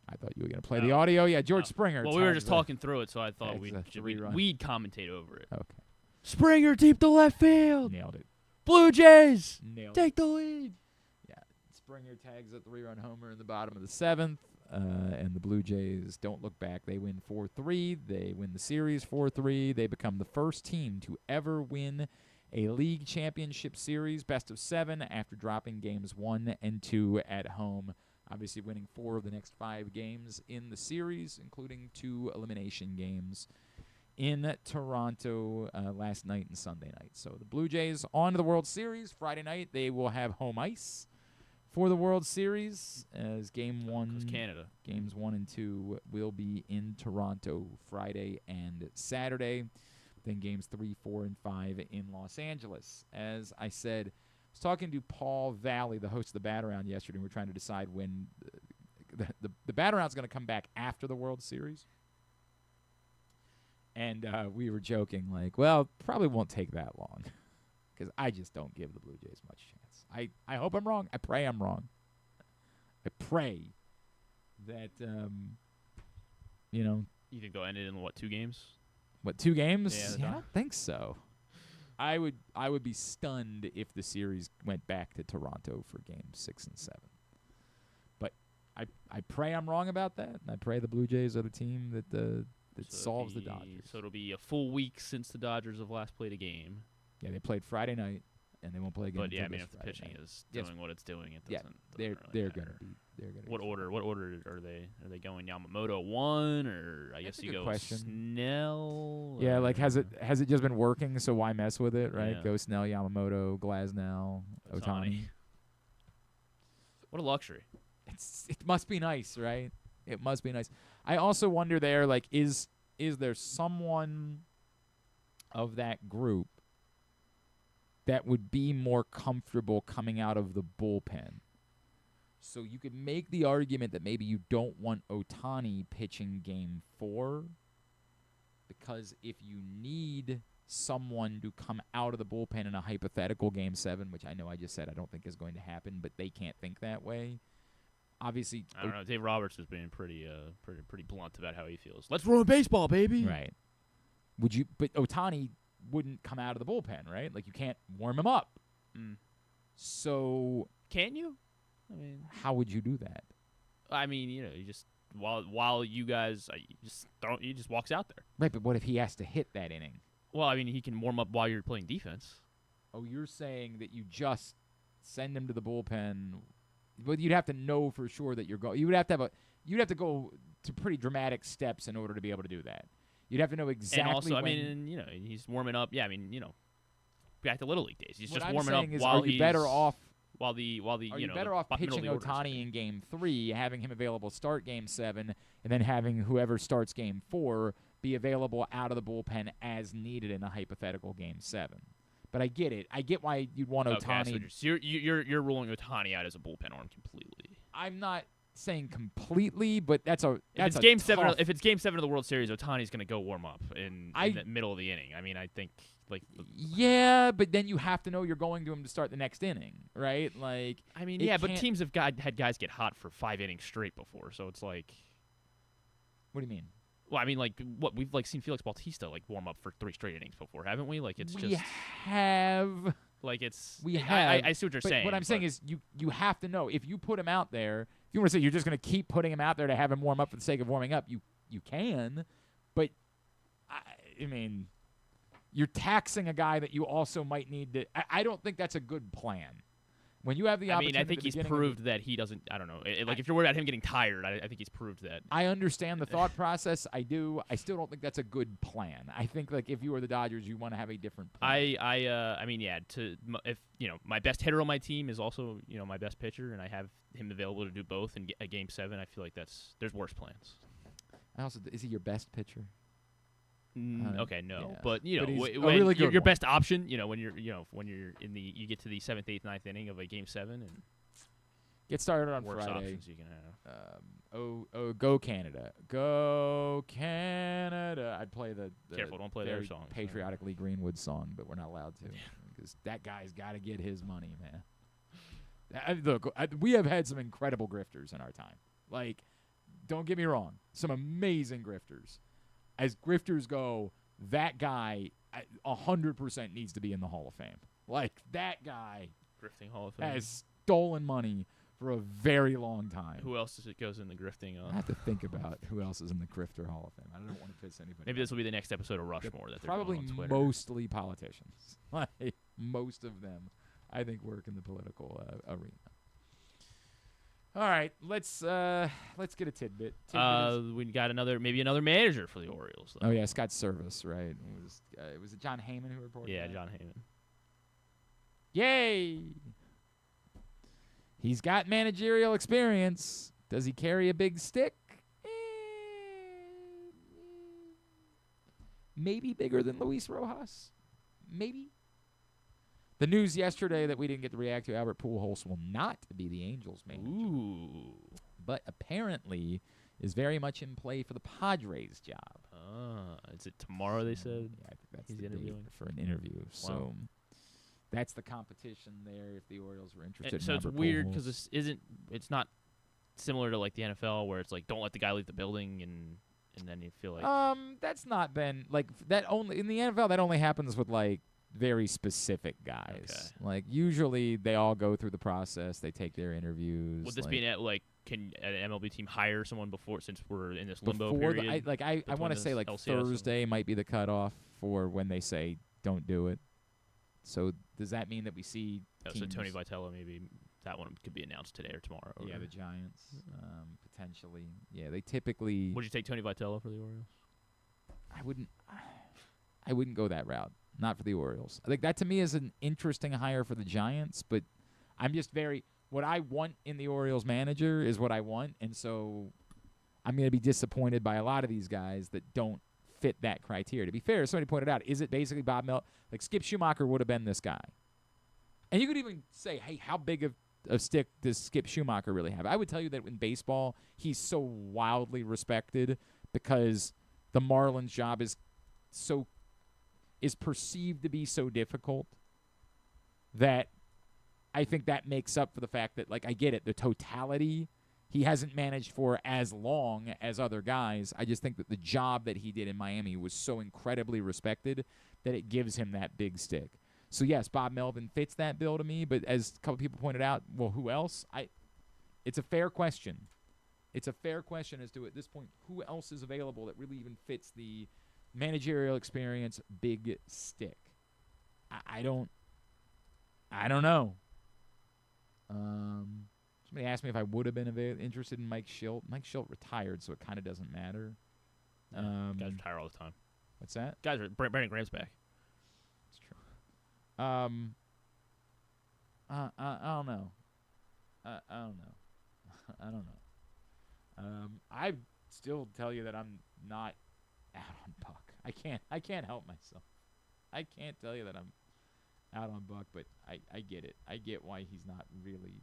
Speaker 4: I thought you were going to play the audio. Yeah, George Springer.
Speaker 5: Well, we were just talking through it, so I thought we'd commentate over it.
Speaker 4: Okay.
Speaker 5: Springer deep to left field.
Speaker 4: Nailed it.
Speaker 5: Blue Jays.
Speaker 4: Nailed
Speaker 5: Take
Speaker 4: it.
Speaker 5: the lead.
Speaker 4: Yeah, Springer tags a 3-run homer in the bottom of the 7th. And the Blue Jays don't look back. They win 4-3. They win the series 4-3. They become the first team to ever win a league championship series, best of 7, after dropping games 1 and 2 at home. Obviously winning 4 of the next 5 games in the series, including 2 elimination games in Toronto last night and Sunday night. So the Blue Jays on to the World Series. Friday night they will have home ice for the World Series, as Game 1,
Speaker 5: Canada.
Speaker 4: Games 1 and 2 will be in Toronto Friday and Saturday. Then Games 3, 4, and 5 in Los Angeles. As I said, I was talking to Paul Valley, the host of the Bat-Around yesterday, and we're trying to decide when the Bat-Around is going to come back after the World Series. And we were joking, like, well, probably won't take that long, because I just don't give the Blue Jays much chance. I hope I'm wrong. I pray I'm wrong. I pray that,
Speaker 5: You think they'll end it in, 2 games?
Speaker 4: What, 2 games?
Speaker 5: Yeah,
Speaker 4: I don't think so. I would be stunned if the series went back to Toronto for games 6 and 7. But I pray I'm wrong about that, and I pray the Blue Jays are the team that solves the Dodgers.
Speaker 5: So it'll be a full week since the Dodgers have last played a game.
Speaker 4: Yeah, they played Friday night, and they won't play again.
Speaker 5: But yeah, I mean, if the
Speaker 4: Friday
Speaker 5: pitching
Speaker 4: night
Speaker 5: is doing what it's doing, it doesn't.
Speaker 4: They're
Speaker 5: really
Speaker 4: gonna
Speaker 5: matter.
Speaker 4: be. They're gonna.
Speaker 5: What order? What order are they? Are they going Yamamoto 1, or I guess you go Snell?
Speaker 4: Yeah, like has it just been working? So why mess with it, right?
Speaker 5: Yeah.
Speaker 4: Go Snell, Yamamoto, Glasnow, Ohtani.
Speaker 5: What a luxury!
Speaker 4: It must be nice, right? It must be nice. I also wonder there, like, is there someone of that group that would be more comfortable coming out of the bullpen? So you could make the argument that maybe you don't want Ohtani pitching Game 4, because if you need someone to come out of the bullpen in a hypothetical Game 7, which I know I just said I don't think is going to happen, but they can't think that way. Obviously,
Speaker 5: I don't know. Dave Roberts is being pretty blunt about how he feels. Let's ruin baseball, baby.
Speaker 4: Right. But Ohtani wouldn't come out of the bullpen, right? Like, you can't warm him up. So
Speaker 5: can you? I mean,
Speaker 4: how would you do that?
Speaker 5: I mean, you just while you guys, he just walks out there.
Speaker 4: Right, but what if he has to hit that inning?
Speaker 5: Well, I mean, he can warm up while you're playing defense.
Speaker 4: Oh, you're saying that you just send him to the bullpen, but you'd have to know for sure that you're going. You'd have to go to pretty dramatic steps in order to be able to do that. You'd have to know exactly.
Speaker 5: And also,
Speaker 4: when,
Speaker 5: I mean, he's warming up. Yeah, I mean, back to Little League days. He's
Speaker 4: what
Speaker 5: just
Speaker 4: I'm
Speaker 5: warming
Speaker 4: saying
Speaker 5: up
Speaker 4: is,
Speaker 5: while
Speaker 4: are you
Speaker 5: he's
Speaker 4: better off.
Speaker 5: While the
Speaker 4: Are you better off pitching Ohtani in Game 3, having him available to start Game 7, and then having whoever starts Game 4 be available out of the bullpen as needed in a hypothetical Game 7? But I get it. I get why you'd want Ohtani.
Speaker 5: So you're ruling Ohtani out as a bullpen arm completely.
Speaker 4: I'm not saying completely, but that's
Speaker 5: Game 7. If it's Game 7 of the World Series, Ohtani's going to go warm up in the middle of the inning. I mean, I think.
Speaker 4: Yeah, but then you have to know you're going to him to start the next inning, right? Like,
Speaker 5: I mean, but teams have had guys get hot for 5 innings straight before, so it's like.
Speaker 4: What do you mean?
Speaker 5: Well, I mean, we've seen Felix Bautista warm up for 3 straight innings before, haven't we? Like, it's
Speaker 4: we have.
Speaker 5: Like, it's.
Speaker 4: We have.
Speaker 5: I see what you're saying.
Speaker 4: What I'm saying is, you have to know if you put him out there. If you want to say you're just going to keep putting him out there to have him warm up for the sake of warming up, you can, but I mean. You're taxing a guy that you also might need to. I don't think that's a good plan. When you have the opportunity.
Speaker 5: I think he's proved that he doesn't. I don't know. If you're worried about him getting tired, I think he's proved that.
Speaker 4: I understand the thought process. I do. I still don't think that's a good plan. I think if you were the Dodgers, you want to have a different plan.
Speaker 5: I mean, yeah. If my best hitter on my team is also my best pitcher, and I have him available to do both in a Game 7, I feel like there's worse plans.
Speaker 4: Is he your best pitcher?
Speaker 5: Okay, no,
Speaker 4: yeah.
Speaker 5: but
Speaker 4: really
Speaker 5: your best option, when you're in you get to the 7th, 8th, 9th inning of a Game 7, and
Speaker 4: Get started on
Speaker 5: worst
Speaker 4: Friday.
Speaker 5: options you can have.
Speaker 4: Go Canada. Go Canada. I'd play the
Speaker 5: Careful, don't play their
Speaker 4: very
Speaker 5: songs.
Speaker 4: patriotically Greenwood song, but we're not allowed to because that guy's got to get his money, man. Look, we have had some incredible grifters in our time. Like, don't get me wrong, some amazing grifters. As grifters go, that guy 100% needs to be in the Hall of Fame. Like, that guy
Speaker 5: Grifting Hall of Fame.
Speaker 4: has stolen money for a very long time.
Speaker 5: Who else goes in the grifting?
Speaker 4: I have to think about who else is in the Grifter Hall of Fame. I don't want to piss anybody
Speaker 5: Maybe
Speaker 4: off.
Speaker 5: this will be the next episode of Rushmore. That they're
Speaker 4: Probably
Speaker 5: going on Twitter.
Speaker 4: mostly politicians. Like, most of them, I think, work in the political arena. All right, let's get a tidbit.
Speaker 5: We got another manager for the Orioles. Though.
Speaker 4: Oh yeah, Scott Service, right? Was it John Heyman who reported?
Speaker 5: Yeah,
Speaker 4: that?
Speaker 5: John Heyman.
Speaker 4: Yay! He's got managerial experience. Does he carry a big stick? Maybe bigger than Luis Rojas. Maybe. The news yesterday that we didn't get to react to, Albert Pujols will not be the Angels manager.
Speaker 5: Ooh.
Speaker 4: But apparently is very much in play for the Padres job.
Speaker 5: Is it tomorrow, they said?
Speaker 4: Yeah, I think that's
Speaker 5: he's
Speaker 4: the
Speaker 5: interviewing
Speaker 4: date for an interview.
Speaker 5: Wow.
Speaker 4: So that's the competition there if the Orioles were interested
Speaker 5: So
Speaker 4: in
Speaker 5: it's
Speaker 4: Albert
Speaker 5: weird
Speaker 4: Pujols.
Speaker 5: because it's not similar to like the NFL where it's like don't let the guy leave the building and then you feel like
Speaker 4: That's not been like that only in the NFL. That only happens with like very specific guys.
Speaker 5: Okay.
Speaker 4: Like usually they all go through the process. They take their interviews.
Speaker 5: would this
Speaker 4: like,
Speaker 5: be can an MLB team hire someone before since we're in this limbo
Speaker 4: before
Speaker 5: period?
Speaker 4: I want to say like
Speaker 5: LCS
Speaker 4: Thursday might be the cutoff for when they say don't do it. So does that mean that we see?
Speaker 5: So
Speaker 4: teams-
Speaker 5: Tony Vitello, maybe that one could be announced today or tomorrow. Or
Speaker 4: Yeah,
Speaker 5: whatever.
Speaker 4: the Giants potentially. Yeah, they typically.
Speaker 5: Would you take Tony Vitello for the Orioles?
Speaker 4: I wouldn't go that route. Not for the Orioles. I think that to me is an interesting hire for the Giants, but I'm just what I want in the Orioles manager is what I want, and so I'm going to be disappointed by a lot of these guys that don't fit that criteria. To be fair, somebody pointed out, is it basically Bob Mel? Like Skip Schumacher would have been this guy. And you could even say, hey, how big of a stick does Skip Schumacher really have? I would tell you that in baseball, he's so wildly respected because the Marlins job is perceived to be so difficult that I think that makes up for the fact that, like, I get it, the totality, he hasn't managed for as long as other guys. I just think that the job that he did in Miami was so incredibly respected that it gives him that big stick. So, yes, Bob Melvin fits that bill to me, but as a couple people pointed out, well, who else? It's a fair question. It's a fair question as to, at this point, who else is available that really even fits the managerial experience big stick. I don't know. Somebody asked me if I would have been interested in Mike Schilt. Mike Schilt retired, so it kind of doesn't matter.
Speaker 5: Guys retire all the time.
Speaker 4: What's that?
Speaker 5: Guys, Brandon Graham's back.
Speaker 4: It's true. I don't know. I don't know. I still tell you that I'm not out on Buck. I can't help myself. I can't tell you that I'm out on Buck, but I get it. I get why he's not really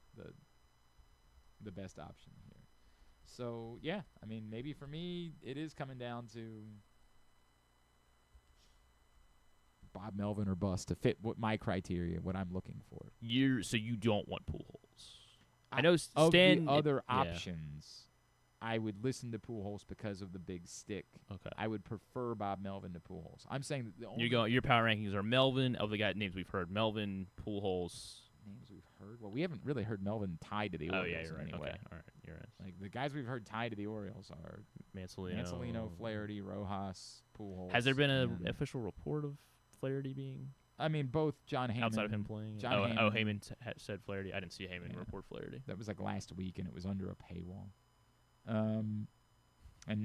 Speaker 4: the best option here. So yeah, I mean, maybe for me it is coming down to Bob Melvin or bust to fit what my criteria, what I'm looking for.
Speaker 5: So you don't want Pujols. I know
Speaker 4: Of
Speaker 5: Stan.
Speaker 4: the other
Speaker 5: yeah.
Speaker 4: options, I would listen to Pujols because of the big stick.
Speaker 5: Okay.
Speaker 4: I would prefer Bob Melvin to Pujols. I'm saying that the only
Speaker 5: Your power rankings are Melvin of the guy names we've heard. Melvin, Pujols.
Speaker 4: names we've heard. Well, we haven't really heard Melvin tied to the
Speaker 5: Oh
Speaker 4: Orioles
Speaker 5: yeah, you're
Speaker 4: in
Speaker 5: right.
Speaker 4: any
Speaker 5: Okay,
Speaker 4: way.
Speaker 5: all right, you're right.
Speaker 4: Like the guys we've heard tied to the Orioles are
Speaker 5: Mansolino,
Speaker 4: Flaherty, Rojas, Pujols.
Speaker 5: Has there been an
Speaker 4: and-
Speaker 5: official report of Flaherty being
Speaker 4: I mean, both John Heyman.
Speaker 5: outside of him playing?
Speaker 4: John
Speaker 5: Heyman said Flaherty. I didn't see Heyman report Flaherty.
Speaker 4: That was like last week, and it was under a paywall. And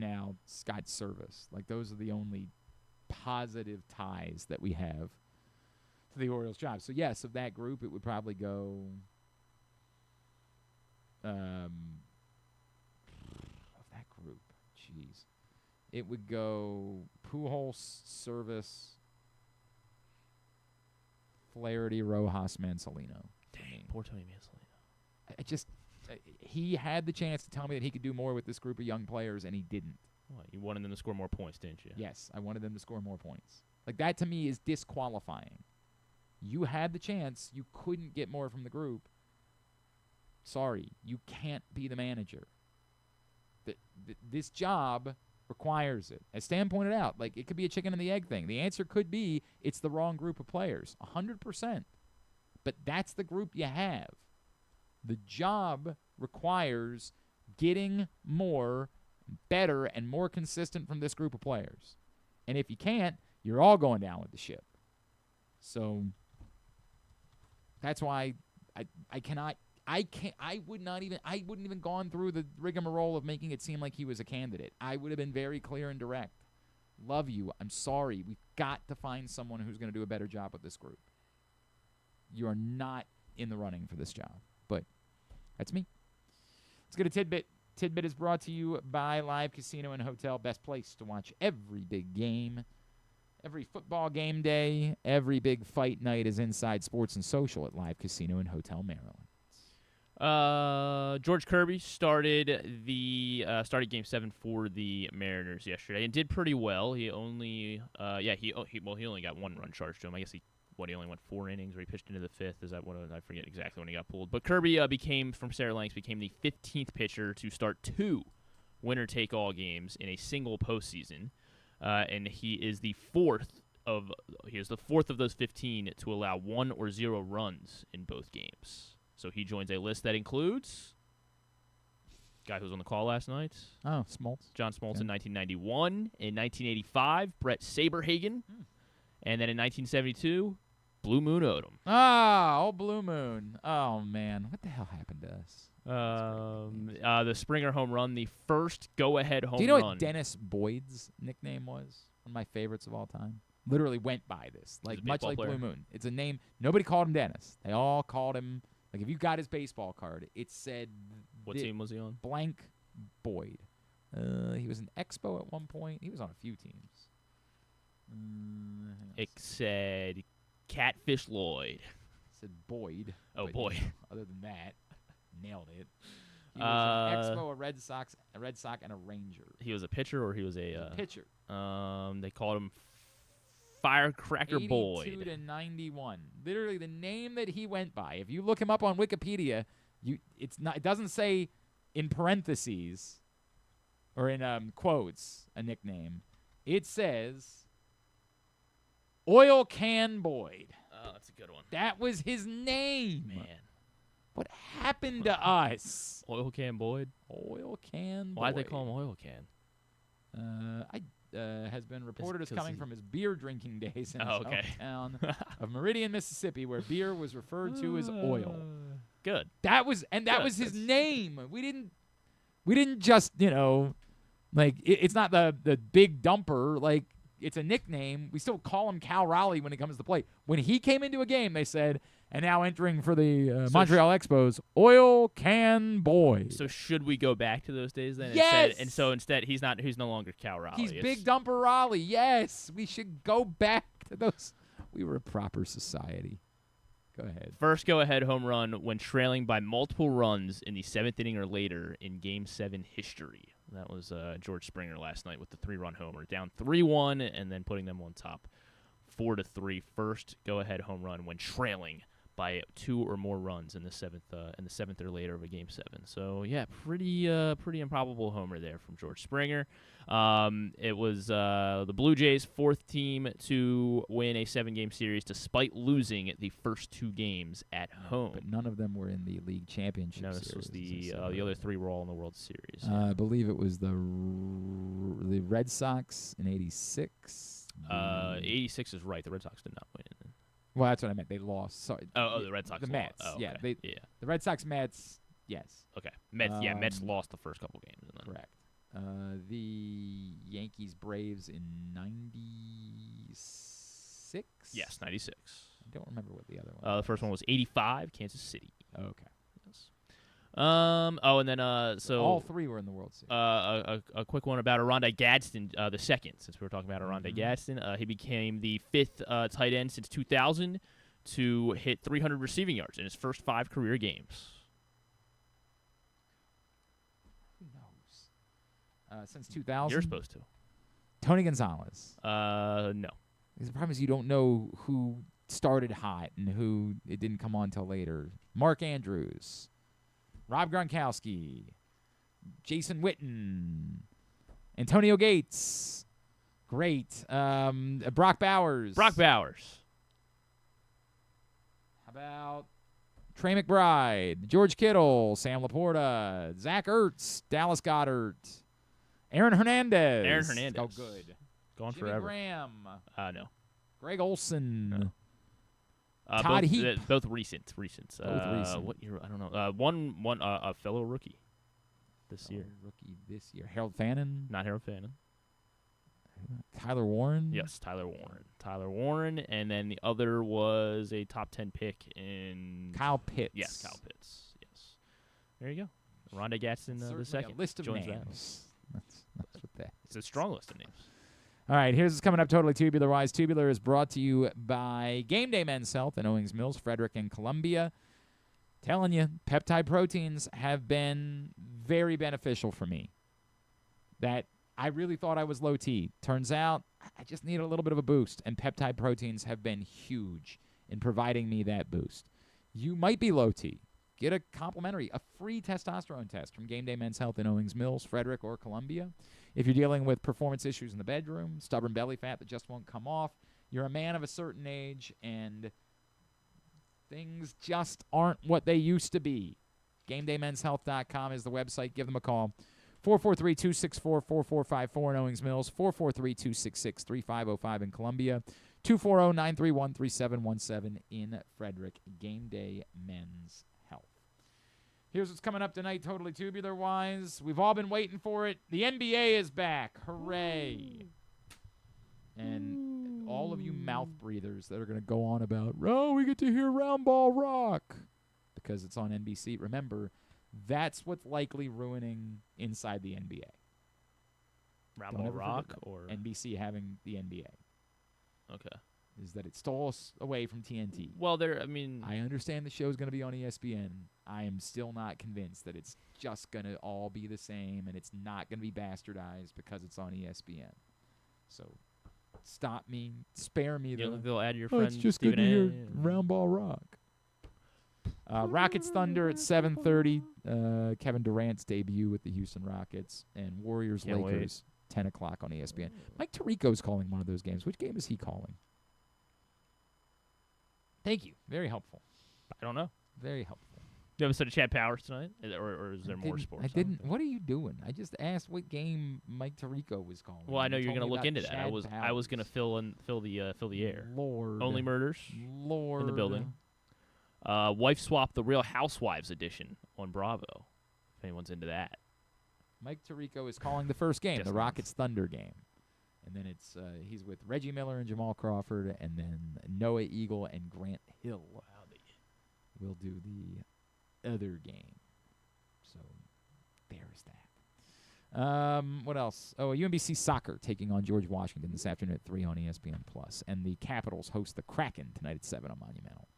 Speaker 4: now Scott Service. Like those are the only positive ties that we have to the Orioles job. So yes, of that group, it would probably go. Of that group, jeez, it would go Pujols, Service, Flaherty, Rojas, Mansolino.
Speaker 5: Dang, poor Tony Mansolino.
Speaker 4: I just he had the chance to tell me that he could do more with this group of young players, and he didn't.
Speaker 5: Well, you wanted them to score more points, didn't you?
Speaker 4: Yes, I wanted them to score more points. Like, that to me is disqualifying. You had the chance. You couldn't get more from the group. Sorry, you can't be the manager. This job requires it. As Stan pointed out, like, it could be a chicken and the egg thing. The answer could be it's the wrong group of players, 100%. But that's the group you have. The job requires getting more, better, and more consistent from this group of players. And if you can't, you're all going down with the ship. So that's why I wouldn't even gone through the rigmarole of making it seem like he was a candidate. I would have been very clear and direct. Love you. I'm sorry. We've got to find someone who's going to do a better job with this group. You are not in the running for this job. But that's me. Let's get a tidbit. Tidbit is brought to you by Live Casino and Hotel. Best place to watch every big game. Every football game day, every big fight night is Inside Sports and Social at Live Casino and Hotel Maryland.
Speaker 5: George Kirby started Game 7 for the Mariners yesterday and did pretty well. He only he only got one run charged to him. I guess he only went 4 innings, or he pitched into the 5th. Is that what I forget exactly when he got pulled? But Kirby became the 15th pitcher to start 2 winner-take-all games in a single postseason. And he is the fourth of those 15 to allow 1 or 0 runs in both games. So he joins a list that includes guy who was on the call last night.
Speaker 4: Oh, Smoltz.
Speaker 5: John Smoltz in 1991. In 1985, Brett Saberhagen. And then in 1972, Blue Moon Odom.
Speaker 4: Oh, Blue Moon. Oh, man. What the hell happened to us?
Speaker 5: The Springer home run, the first go-ahead home run.
Speaker 4: Do you know what Dennis Boyd's nickname was? One of my favorites of all time. Literally went by this, like much like Blue Moon. It's a name. Nobody called him Dennis. They all called him, like, if you got his baseball card, it said.
Speaker 5: What team was he on?
Speaker 4: Blank Boyd. He was an Expo at one point. He was on a few teams.
Speaker 5: It said Catfish Lloyd.
Speaker 4: It said Boyd.
Speaker 5: Oh, Boyd.
Speaker 4: Other than that. Nailed it. He was an Expo, a Red Sox, and a Ranger.
Speaker 5: He was a pitcher, or he was a
Speaker 4: pitcher.
Speaker 5: They called him Firecracker Boyd.
Speaker 4: 82 to 91. Literally the name that he went by. If you look him up on Wikipedia, it doesn't say in parentheses or in quotes a nickname. It says Oil Can Boyd.
Speaker 5: Oh, that's a good one.
Speaker 4: That was his name.
Speaker 5: Man.
Speaker 4: What happened to us?
Speaker 5: Oil Can Boyd?
Speaker 4: Oil Can Boyd.
Speaker 5: Why'd they call him Oil Can?
Speaker 4: Has been reported as coming from his beer drinking days in his hometown of Meridian, Mississippi, where beer was referred to as oil.
Speaker 5: Good.
Speaker 4: That was his name. We didn't just, like, it's not the big dumper, like, it's a nickname. We still call him Cal Raleigh when it comes to play. When he came into a game, they said, and now entering for the Montreal Expos, Oil Can Boyd.
Speaker 5: So should we go back to those days then?
Speaker 4: Yes.
Speaker 5: Instead, he's no longer Cal Raleigh.
Speaker 4: He's Big Dumper Raleigh. Yes, we should go back to those. We were a proper society. Go ahead.
Speaker 5: First go-ahead home run when trailing by multiple runs in the 7th inning or later in Game 7 history. That was George Springer last night with the 3-run homer, down 3-1, and then putting them on top 4-3. First go-ahead home run when trailing by 2 or more runs in the 7th or later of a Game 7. So yeah, pretty improbable homer there from George Springer. It was the Blue Jays' 4th team to win a 7-game series despite losing the first 2 games at home.
Speaker 4: But none of them were in the league championship.
Speaker 5: No, this was the other 3 were all in the World Series.
Speaker 4: I believe it was the Red Sox in '86.
Speaker 5: 86 is right. The Red Sox did not win.
Speaker 4: Well, that's what I meant. They lost. Sorry.
Speaker 5: Oh, the Red Sox.
Speaker 4: The Mets.
Speaker 5: Oh, okay.
Speaker 4: Yeah, the Red Sox, Mets. Yes.
Speaker 5: Okay. Mets lost the first couple games. And then
Speaker 4: correct. The Yankees, Braves in '96.
Speaker 5: Yes, '96.
Speaker 4: I don't remember what the other one.
Speaker 5: The first one was '85, Kansas City.
Speaker 4: Okay.
Speaker 5: Yes. And then so
Speaker 4: all 3 were in the World Series.
Speaker 5: A quick one about Aronde Gadsden, the second, since we were talking about Aronde Gadsden. He became the 5th tight end since 2000 to hit 300 receiving yards in his first 5 career games.
Speaker 4: since 2000.
Speaker 5: You're supposed to.
Speaker 4: Tony Gonzalez.
Speaker 5: No.
Speaker 4: The problem is you don't know who started hot and who it didn't come on until later. Mark Andrews, Rob Gronkowski, Jason Witten, Antonio Gates. Great. Brock Bowers.
Speaker 5: Brock Bowers.
Speaker 4: How about Trey McBride, George Kittle, Sam Laporta, Zach Ertz, Dallas Goedert, Aaron Hernandez.
Speaker 5: Aaron Hernandez.
Speaker 4: Oh, good.
Speaker 5: Gone
Speaker 4: Jimmy
Speaker 5: forever.
Speaker 4: Graham.
Speaker 5: No.
Speaker 4: Greg Olson.
Speaker 5: No.
Speaker 4: Todd
Speaker 5: both,
Speaker 4: Heap.
Speaker 5: both recent.
Speaker 4: Both recent.
Speaker 5: What year? I don't know. One a fellow rookie this year.
Speaker 4: Rookie this year. Harold Fannin.
Speaker 5: Not Harold Fannin.
Speaker 4: Tyler Warren.
Speaker 5: Yes, Tyler Warren. And then the other was a top 10 pick in
Speaker 4: Kyle Pitts.
Speaker 5: Yes, Kyle Pitts. Yes. There you go. Rondé Gatson the second.
Speaker 4: A list of
Speaker 5: joins
Speaker 4: names.
Speaker 5: that.
Speaker 4: That's what that.
Speaker 5: It's a strong list of names.
Speaker 4: All right, here's what's coming up totally tubular-wise. Tubular is brought to you by Game Day Men's Health in Owings Mills, Frederick, and Columbia. Telling you, peptide proteins have been very beneficial for me. That I really thought I was low T. Turns out I just need a little bit of a boost, and peptide proteins have been huge in providing me that boost. You might be low T. Get a free testosterone test from Game Day Men's Health in Owings Mills, Frederick, or Columbia. If you're dealing with performance issues in the bedroom, stubborn belly fat that just won't come off, you're a man of a certain age, and things just aren't what they used to be. GameDayMen'sHealth.com is the website. Give them a call. 443-264-4454 in Owings Mills, 443-266-3505 in Columbia, 240-931-3717 in Frederick. Game Day Men's Health. Here's what's coming up tonight, totally tubular-wise. We've all been waiting for it. The NBA is back. Hooray. And all of you mouth breathers that are going to go on about, oh, we get to hear Round Ball Rock because it's on NBC. Remember, that's what's likely ruining inside the NBA.
Speaker 5: Round Ball Rock or
Speaker 4: NBC having the NBA.
Speaker 5: Okay.
Speaker 4: Is that it stole us away from TNT.
Speaker 5: Well,
Speaker 4: I understand the show's going to be on ESPN. I am still not convinced that it's just going to all be the same and it's not going to be bastardized because it's on ESPN. So stop me, spare me.
Speaker 5: They'll add your friend.
Speaker 4: It's just good to hear Round Ball Rock. Rockets Thunder at 7:30. Kevin Durant's debut with the Houston Rockets and Warriors Lakers 10 o'clock on ESPN. Mike Tirico's calling one of those games. Which game is he calling? Thank you. Very helpful.
Speaker 5: I don't know.
Speaker 4: Very helpful.
Speaker 5: You have a set of Chad Powers tonight, or is there more sports?
Speaker 4: I didn't. What are you doing? I just asked what game Mike Tirico was calling.
Speaker 5: Well, I know you're
Speaker 4: going to
Speaker 5: look into that. I was going to fill the air.
Speaker 4: Lord.
Speaker 5: Only Murders.
Speaker 4: Lord.
Speaker 5: In the building. Wife Swap, the Real Housewives edition on Bravo. If anyone's into that.
Speaker 4: Mike Tirico is calling the first game, the Rockets Thunder game. And then it's he's with Reggie Miller and Jamal Crawford, and then Noah Eagle and Grant Hill will do the other game. So there's that. What else? Oh, UMBC Soccer taking on George Washington this afternoon at 3 on ESPN+. And the Capitals host the Kraken tonight at 7 on Monumental.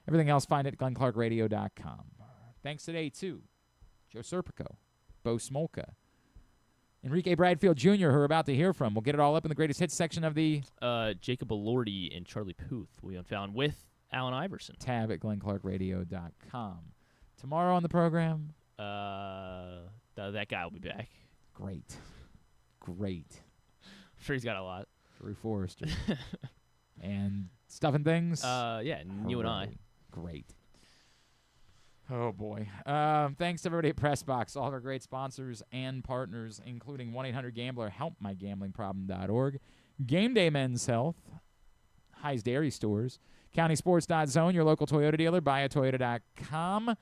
Speaker 4: Everything else, find it at glennclarkradio.com. Thanks today to Joe Serpico, Bo Smolka, Enrique Bradfield Jr., who we're about to hear from. We'll get it all up in the greatest hits section of the
Speaker 5: Jacob Elordi and Charlie Puth we found with Allen Iverson.
Speaker 4: Tab at glennclarkradio.com. Tomorrow on the program,
Speaker 5: that guy will be back.
Speaker 4: Great.
Speaker 5: I'm sure he's got a lot.
Speaker 4: Drew Forrester. And Stuff and Things.
Speaker 5: Yeah, and you and I.
Speaker 4: Great. Oh, boy. Thanks to everybody at PressBox, all of our great sponsors and partners, including 1-800-GAMBLER, helpmygamblingproblem.org, Game Day Men's Health, High's Dairy Stores, CountySports.zone, your local Toyota dealer, buyatoyota.com,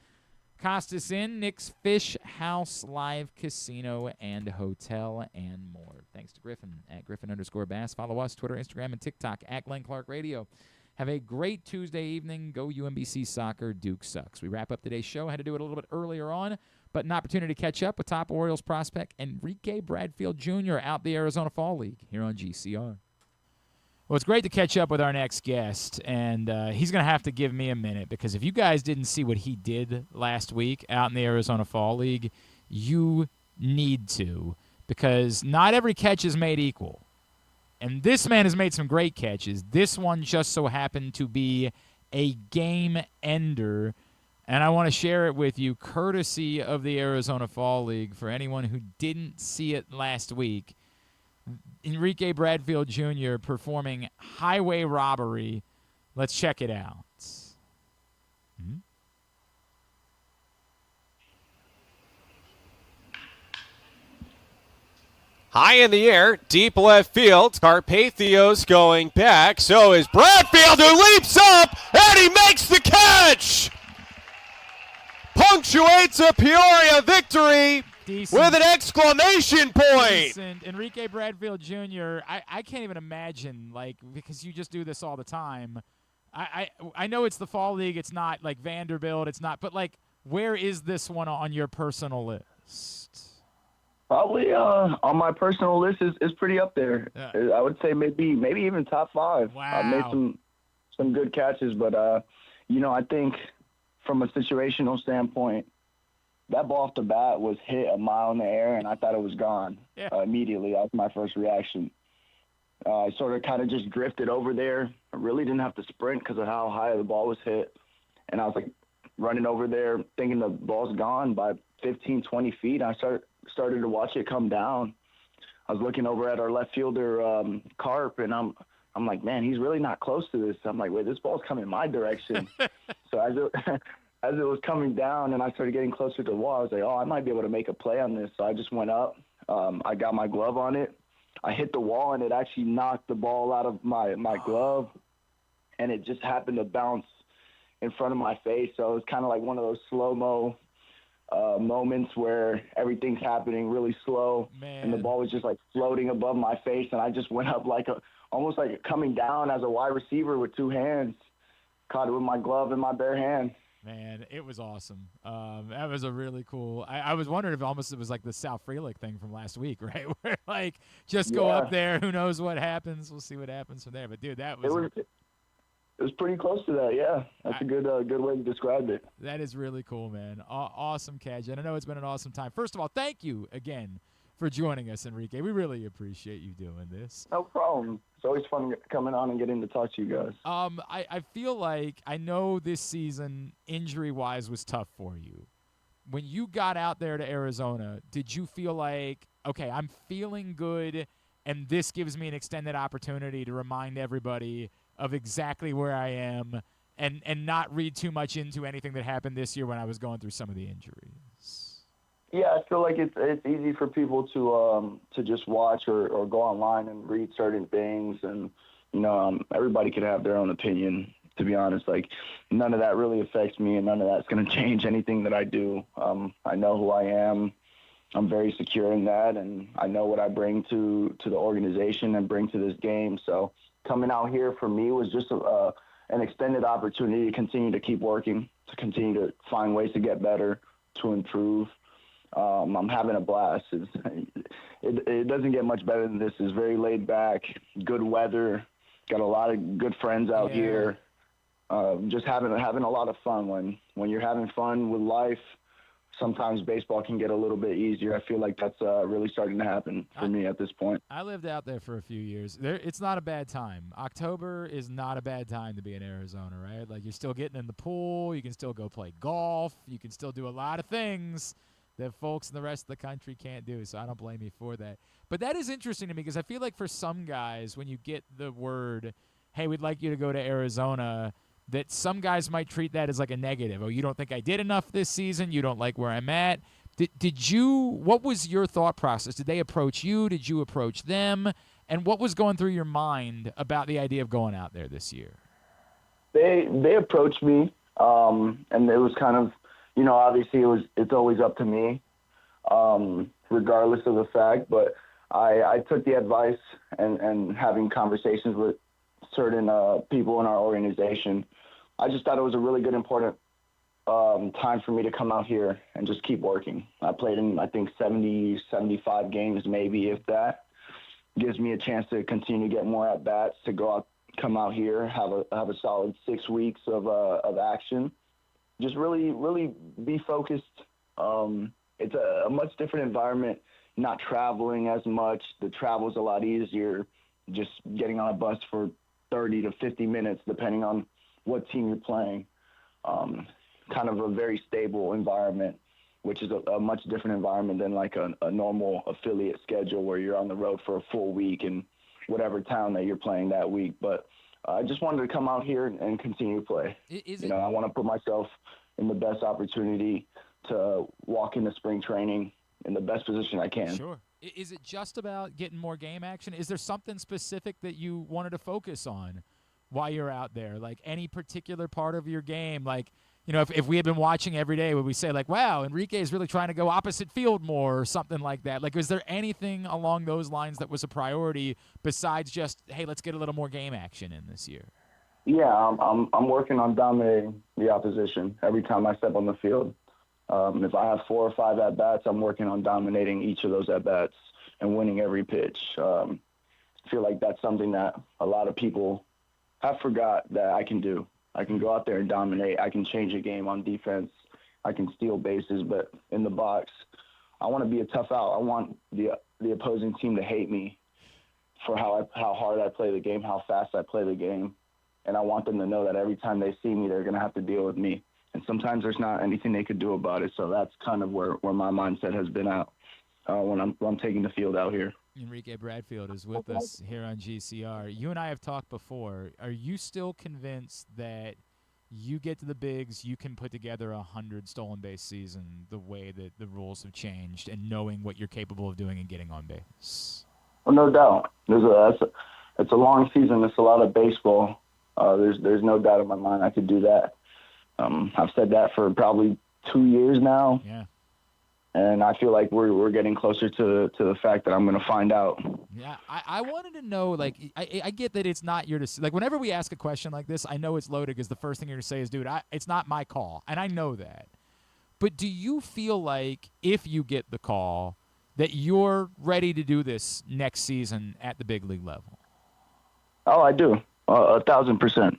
Speaker 4: Costas Inn, Nick's Fish House, Live Casino and Hotel, and more. Thanks to Griffin at Griffin_Bass. Follow us, Twitter, Instagram, and TikTok at Glenn Clark Radio. Have a great Tuesday evening. Go UMBC Soccer. Duke sucks. We wrap up today's show. Had to do it a little bit earlier on, but an opportunity to catch up with top Orioles prospect Enrique Bradfield Jr. out the Arizona Fall League here on GCR. Well, it's great to catch up with our next guest, and he's going to have to give me a minute because if you guys didn't see what he did last week out in the Arizona Fall League, you need to because not every catch is made equal. And this man has made some great catches. This one just so happened to be a game ender. And I want to share it with you, courtesy of the Arizona Fall League, for anyone who didn't see it last week. Enrique Bradfield Jr. performing highway robbery. Let's check it out.
Speaker 17: High in the air, deep left field. Carpathio's going back. So is Bradfield, who leaps up, and he makes the catch! Punctuates a Peoria victory with an exclamation point.
Speaker 4: Decent. Enrique Bradfield Jr., I can't even imagine, like, because you just do this all the time. I know it's the Fall League. It's not like Vanderbilt. It's not. But, like, where is this one on your personal list?
Speaker 18: Probably on my personal list is pretty up there.
Speaker 4: Yeah.
Speaker 18: I would say maybe even top 5.
Speaker 4: Wow.
Speaker 18: I've made some good catches, but I think from a situational standpoint, that ball off the bat was hit a mile in the air, and I thought it was gone immediately. That was my first reaction. I sort of kind of just drifted over there. I really didn't have to sprint because of how high the ball was hit, and I was like running over there thinking the ball's gone by 15, 20 feet. I started to watch it come down. I was looking over at our left fielder, Carp, and I'm like, man, he's really not close to this. I'm like, wait, this ball's coming my direction. So as it was coming down and I started getting closer to the wall, I was like, oh, I might be able to make a play on this. So I just went up. I got my glove on it. I hit the wall, and it actually knocked the ball out of my glove, and it just happened to bounce in front of my face. So it was kind of like one of those slow-mo moments where everything's happening really slow, and the ball was just like floating above my face, and I just went up like almost like coming down as a wide receiver with 2 hands, caught it with my glove in my bare hand.
Speaker 4: Man, it was awesome. That was a really cool. I was wondering if it was like the Sal Frelick thing from last week, right? Where like just go up there, who knows what happens? We'll see what happens from there. But dude, that was.
Speaker 18: It was pretty close to that, yeah. That's a good way to describe it.
Speaker 4: That is really cool, man. Awesome catch. And I know it's been an awesome time. First of all, thank you again for joining us, Enrique. We really appreciate you doing this.
Speaker 18: No problem. It's always fun coming on and getting to talk to you guys.
Speaker 4: I feel like I know this season, injury-wise, was tough for you. When you got out there to Arizona, did you feel like, okay, I'm feeling good, and this gives me an extended opportunity to remind everybody of exactly where I am and not read too much into anything that happened this year when I was going through some of the injuries?
Speaker 18: Yeah, I feel like it's easy for people to just watch or go online and read certain things, and everybody could have their own opinion. To be honest, like none of that really affects me, and none of that's going to change anything that I do. I know who I am. I'm very secure in that, and I know what I bring to the organization and bring to this game. So coming out here for me was just an extended opportunity to continue to keep working, to continue to find ways to get better, to improve. I'm having a blast. It doesn't get much better than this. It's very laid back, good weather, got a lot of good friends out here. Just having a lot of fun. When you're having fun with life, sometimes baseball can get a little bit easier. I feel like that's really starting to happen for me at this point.
Speaker 4: I lived out there for a few years. It's not a bad time. October is not a bad time to be in Arizona, right? Like, you're still getting in the pool. You can still go play golf. You can still do a lot of things that folks in the rest of the country can't do, so I don't blame you for that. But that is interesting to me because I feel like for some guys, when you get the word, hey, we'd like you to go to Arizona, that some guys might treat that as like a negative. Oh, you don't think I did enough this season? You don't like where I'm at? What was your thought process? Did they approach you? Did you approach them? And what was going through your mind about the idea of going out there this year?
Speaker 18: They approached me, and it was kind of, obviously it's always up to me, regardless of the fact. But I took the advice and having conversations with certain people in our organization. I just thought it was a really good, important time for me to come out here and just keep working. I played in, I think, 70, 75 games, maybe, if that. Gives me a chance to continue to get more at-bats, to come out here, have a solid 6 weeks of action. Just really, really be focused, it's a much different environment, not traveling as much. The travel's a lot easier, just getting on a bus for 30 to 50 minutes, depending on what team you're playing. Kind of a very stable environment, which is a much different environment than like a normal affiliate schedule where you're on the road for a full week in whatever town that you're playing that week. But I just wanted to come out here and continue to play. I want to put myself in the best opportunity to walk into spring training in the best position I can.
Speaker 4: Sure. Is it just about getting more game action? Is there something specific that you wanted to focus on while you're out there? Like any particular part of your game? Like, if we had been watching every day, would we say like, wow, Enrique is really trying to go opposite field more or something like that? Like, is there anything along those lines that was a priority besides just, hey, let's get a little more game action in this year?
Speaker 18: Yeah, I'm working on dominating the opposition every time I step on the field. If I have 4 or 5 at-bats, I'm working on dominating each of those at-bats and winning every pitch. I feel like that's something that a lot of people have forgot that I can do. I can go out there and dominate. I can change a game on defense. I can steal bases, but in the box, I want to be a tough out. I want the opposing team to hate me for how hard I play the game, how fast I play the game. And I want them to know that every time they see me, they're going to have to deal with me. And sometimes there's not anything they could do about it. So that's kind of where my mindset has been at when I'm taking the field out here.
Speaker 4: Enrique Bradfield is with us here on GCR. You and I have talked before. Are you still convinced that you get to the bigs, you can put together 100 stolen base season the way that the rules have changed and knowing what you're capable of doing and getting on base?
Speaker 18: Well, no doubt. It's a long season. It's a lot of baseball. There's no doubt in my mind I could do that. I've said that for probably 2 years now.
Speaker 4: Yeah.
Speaker 18: And I feel like we're getting closer to the fact that I'm going to find out.
Speaker 4: Yeah, I wanted to know, like, I get that it's not your decision. Like, whenever we ask a question like this, I know it's loaded because the first thing you're going to say is, dude, it's not my call. And I know that. But do you feel like if you get the call that you're ready to do this next season at the big league level?
Speaker 18: Oh, I do. 1,000%.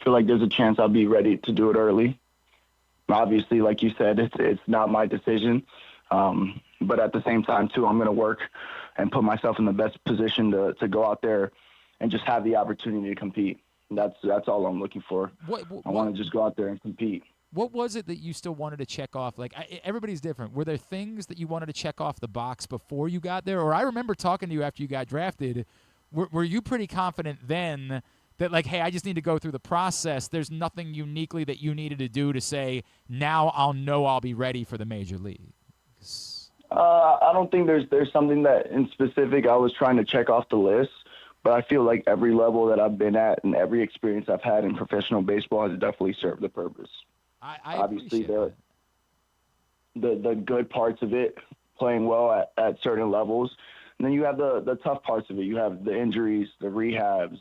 Speaker 18: I feel like there's a chance I'll be ready to do it early. Obviously, like you said, it's not my decision. But at the same time, too, I'm going to work and put myself in the best position to go out there and just have the opportunity to compete. That's all I'm looking for. I want to just go out there and compete.
Speaker 4: What was it that you still wanted to check off? Like, everybody's different. Were there things that you wanted to check off the box before you got there? Or I remember talking to you after you got drafted. Were you pretty confident then that, like, hey, I just need to go through the process? There's nothing uniquely that you needed to do to say, now I'll know I'll be ready for the major leagues?
Speaker 18: I don't think there's something that in specific I was trying to check off the list. But I feel like every level that I've been at and every experience I've had in professional baseball has definitely served the purpose. Obviously, the good parts of it, playing well at certain levels. And then you have the tough parts of it. You have the injuries, the rehabs.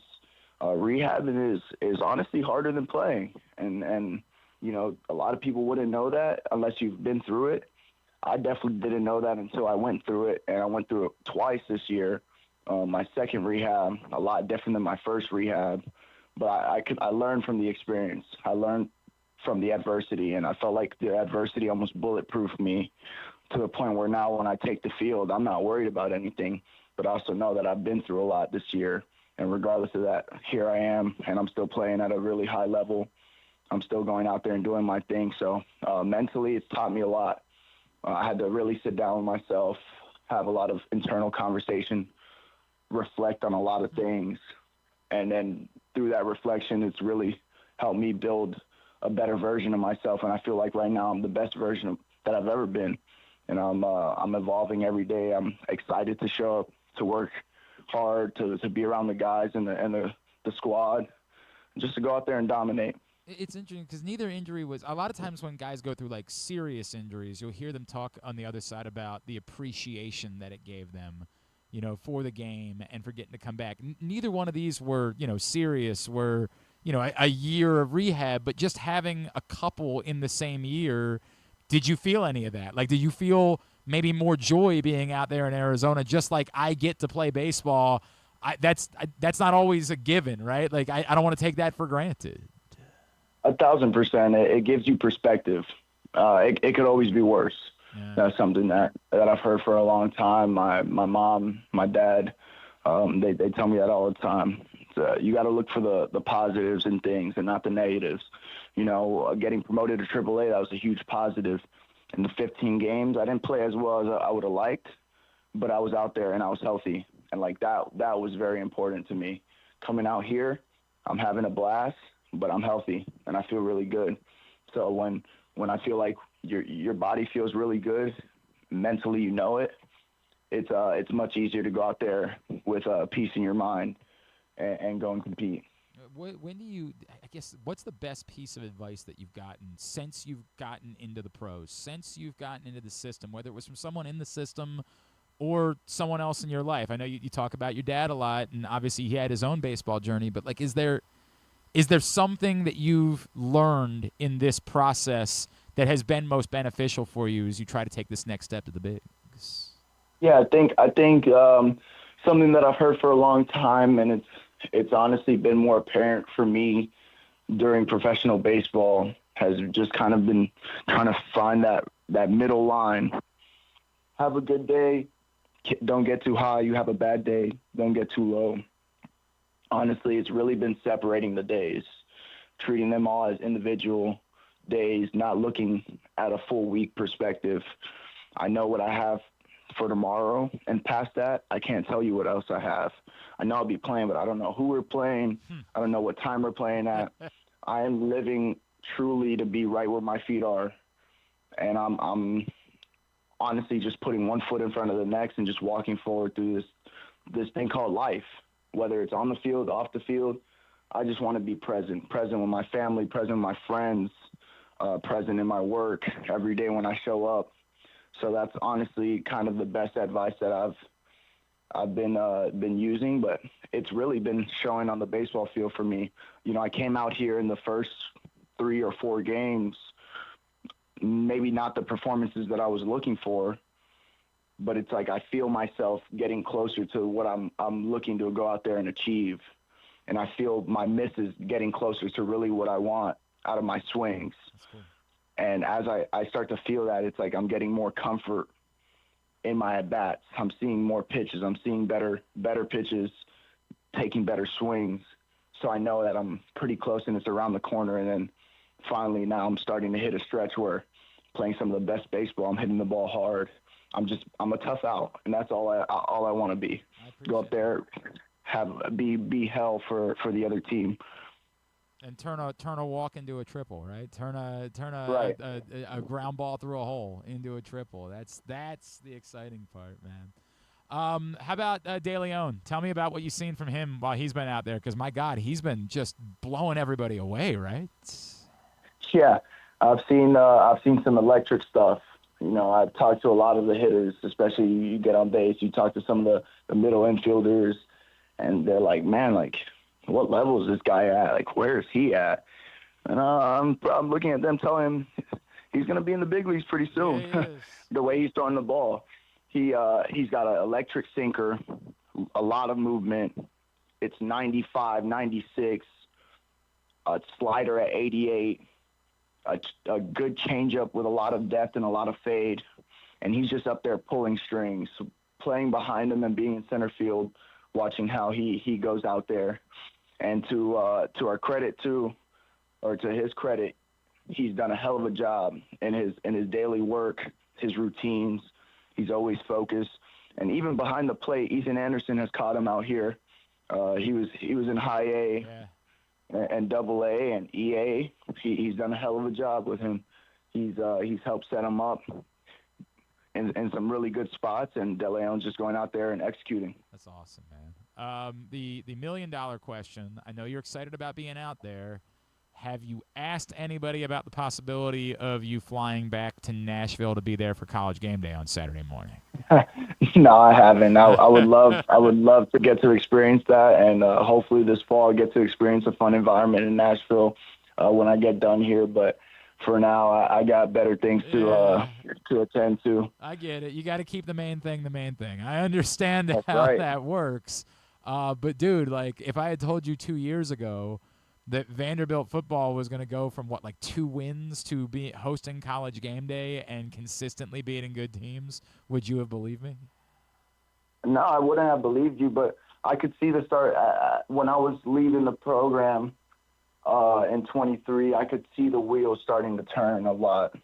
Speaker 18: Rehabbing is honestly harder than playing. And you know, a lot of people wouldn't know that unless you've been through it. I definitely didn't know that until I went through it, and I went through it twice this year. My second rehab, a lot different than my first rehab, but I learned from the experience. I learned from the adversity, and I felt like the adversity almost bulletproofed me to the point where now when I take the field, I'm not worried about anything, but I also know that I've been through a lot this year, and regardless of that, here I am, and I'm still playing at a really high level. I'm still going out there and doing my thing, so mentally it's taught me a lot. I had to really sit down with myself, have a lot of internal conversation, reflect on a lot of things, and then through that reflection, it's really helped me build a better version of myself. And I feel like right now I'm the best version that I've ever been, and I'm evolving every day. I'm excited to show up, to work hard, to be around the guys and the squad, just to go out there and dominate.
Speaker 4: It's interesting because neither injury was – a lot of times when guys go through, like, serious injuries, you'll hear them talk on the other side about the appreciation that it gave them, you know, for the game and for getting to come back. Neither one of these were, you know, serious, were, you know, a year of rehab, but just having a couple in the same year, did you feel any of that? Like, did you feel maybe more joy being out there in Arizona, just like I get to play baseball? That's not always a given, right? Like, I don't want to take that for granted.
Speaker 18: 1,000%. It gives you perspective. It could always be worse. That's something that I've heard for a long time. My mom, my dad, they tell me that all the time. You got to look for the positives in things and not the negatives. Getting promoted to AAA, that was a huge positive. In the 15 games, I didn't play as well as I would have liked, but I was out there and I was healthy. And that was very important to me. Coming out here, I'm having a blast, but I'm healthy and I feel really good. So when I feel like your body feels really good, mentally it's much easier to go out there with peace in your mind and go and compete.
Speaker 4: When do you, I guess, what's the best piece of advice that you've gotten since you've gotten into the pros, since you've gotten into the system, whether it was from someone in the system or someone else in your life? I know you talk about your dad a lot, and obviously he had his own baseball journey, but is there something that you've learned in this process that has been most beneficial for you as you try to take this next step to the bigs?
Speaker 18: Yeah, I think something that I've heard for a long time, and it's honestly been more apparent for me during professional baseball, has just kind of been trying to find that middle line. Have a good day. Don't get too high. You have a bad day. Don't get too low. Honestly, it's really been separating the days, treating them all as individual days, not looking at a full week perspective. I know what I have for tomorrow, and past that, I can't tell you what else I have. I know I'll be playing, but I don't know who we're playing. I don't know what time we're playing at. I am living truly to be right where my feet are, and I'm honestly just putting one foot in front of the next and just walking forward through this thing called life. Whether it's on the field, off the field, I just want to be present with my family, present with my friends, present in my work every day when I show up. So that's honestly kind of the best advice that I've been using, but it's really been showing on the baseball field for me. I came out here in the first 3 or 4 games, maybe not the performances that I was looking for, but it's like I feel myself getting closer to what I'm looking to go out there and achieve. And I feel my misses getting closer to really what I want out of my swings.
Speaker 4: Cool.
Speaker 18: And as I start to feel that, it's like I'm getting more comfort in my at-bats. I'm seeing more pitches. I'm seeing better pitches, taking better swings. So I know that I'm pretty close and it's around the corner. And then finally now I'm starting to hit a stretch where playing some of the best baseball, I'm hitting the ball hard. I'm a tough out, and that's all I want to be. Go up there, be hell for the other team.
Speaker 4: And turn a walk into a triple, right? Turn
Speaker 18: Right.
Speaker 4: a ground ball through a hole into a triple. That's the exciting part, man. How about De Leon? Tell me about what you've seen from him while he's been out there, because my God, he's been just blowing everybody away, right?
Speaker 18: Yeah, I've seen some electric stuff. I've talked to a lot of the hitters, especially you get on base. You talk to some of the middle infielders, and they're like, man, what level is this guy at? Where is he at? And I'm looking at them telling him he's going to be in the big leagues pretty soon.
Speaker 4: Yeah,
Speaker 18: The way he's throwing the ball. He's got an electric sinker, a lot of movement. It's 95, 96, a slider at 88. A good changeup with a lot of depth and a lot of fade, and he's just up there pulling strings, playing behind him and being in center field, watching how he goes out there. And to our credit too, or to his credit, he's done a hell of a job in his daily work, his routines. He's always focused, and even behind the plate, Ethan Anderson has caught him out here. He was in high A.
Speaker 4: Yeah.
Speaker 18: And Double A and EA, he's done a hell of a job with him. He's helped set him up in some really good spots, and De Leon's just going out there and executing.
Speaker 4: That's awesome, man. The $1 million question. I know you're excited about being out there. Have you asked anybody about the possibility of you flying back to Nashville to be there for College Game Day on Saturday morning?
Speaker 18: No, I haven't. I would love to get to experience that, and hopefully this fall get to experience a fun environment in Nashville when I get done here. But for now, I got better things to attend to.
Speaker 4: I get it. You got to keep the main thing the main thing. I understand how that works. But dude, if I had told you 2 years ago that Vanderbilt football was going to go from, 2 wins to hosting College game day and consistently beating good teams, would you have believed me?
Speaker 18: No, I wouldn't have believed you, but I could see the start. When I was leaving the program in 23, I could see the wheels starting to turn a lot.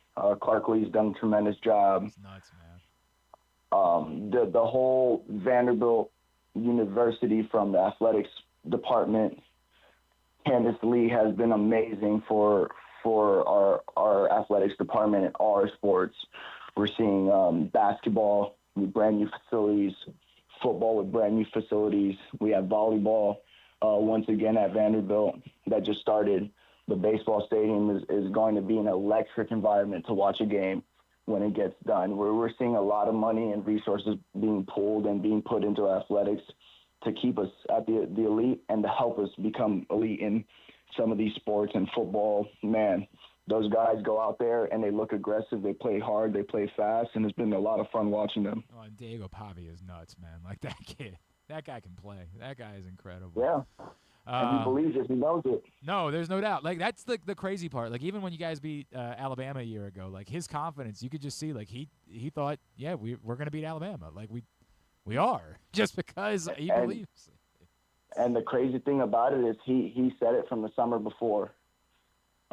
Speaker 18: Clark Lee's done a tremendous job.
Speaker 4: It's nuts, man.
Speaker 18: The whole Vanderbilt University, from the athletics department, Candace Lee has been amazing for our athletics department and our sports. We're seeing basketball with brand new facilities, football with brand new facilities. We have volleyball once again at Vanderbilt that just started. The baseball stadium is going to be an electric environment to watch a game when it gets done. We're seeing a lot of money and resources being pulled and being put into athletics to keep us at the elite and to help us become elite in some of these sports. And football, man, those guys go out there and they look aggressive. They play hard. They play fast. And it's been a lot of fun watching them.
Speaker 4: Oh, and Diego Pavia is nuts, man. Like, that kid. That guy can play. That guy is incredible.
Speaker 18: Yeah. And he believes it. He knows it.
Speaker 4: No, there's no doubt. Like, that's the crazy part. Like, even when you guys beat Alabama a year ago, like, his confidence, you could just see, like, he thought, yeah, we're going to beat Alabama. Like, we are, just because he believes.
Speaker 18: And the crazy thing about it is he said it from the summer before.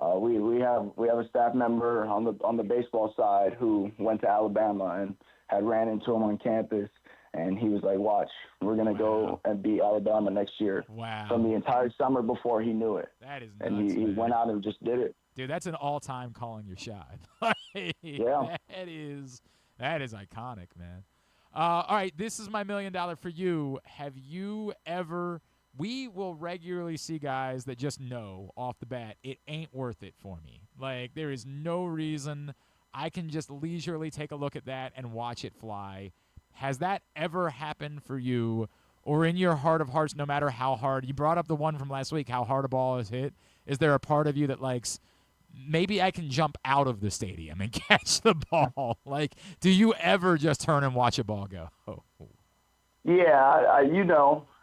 Speaker 18: We have a staff member on the baseball side who went to Alabama and had ran into him on campus. And he was like, watch, we're going to go and beat Alabama next year.
Speaker 4: Wow.
Speaker 18: From the entire summer before he knew it.
Speaker 4: That is nuts,
Speaker 18: and he went out and just did it.
Speaker 4: Dude, that's an all-time calling your shot.
Speaker 18: Yeah.
Speaker 4: That is iconic, man. All right, this is my $1 million for you. Have you ever – we will regularly see guys that just know off the bat, it ain't worth it for me. Like, there is no reason I can just leisurely take a look at that and watch it fly. Has that ever happened for you, or in your heart of hearts, no matter how hard? You brought up the one from last week, how hard a ball is hit. Is there a part of you that likes, maybe I can jump out of the stadium and catch the ball? Like, do you ever just turn and watch a ball go?
Speaker 18: Yeah,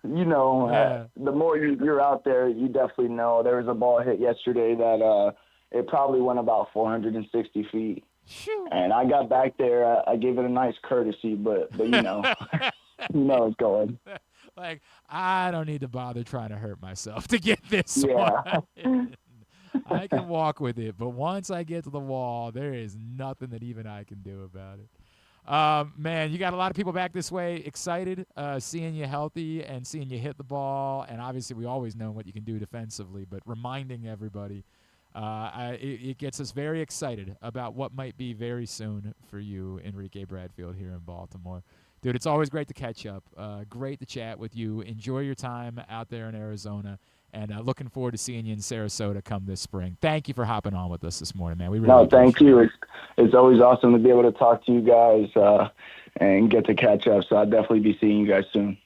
Speaker 18: the more you're out there, you definitely know. There was a ball hit yesterday that it probably went about 460 feet. And I got back there. I gave it a nice courtesy, but you know, it's going.
Speaker 4: Like, I don't need to bother trying to hurt myself to get this one. I can walk with it, but once I get to the wall, there is nothing that even I can do about it. Man, you got a lot of people back this way excited, seeing you healthy and seeing you hit the ball. And obviously we always know what you can do defensively, but reminding everybody, it gets us very excited about what might be very soon for you, Enrique Bradfield, here in Baltimore. Dude, it's always great to catch up. Great to chat with you. Enjoy your time out there in Arizona. And looking forward to seeing you in Sarasota come this spring. Thank you for hopping on with us this morning, man. We really
Speaker 18: thank you. It's always awesome to be able to talk to you guys and get to catch up. So I'll definitely be seeing you guys soon.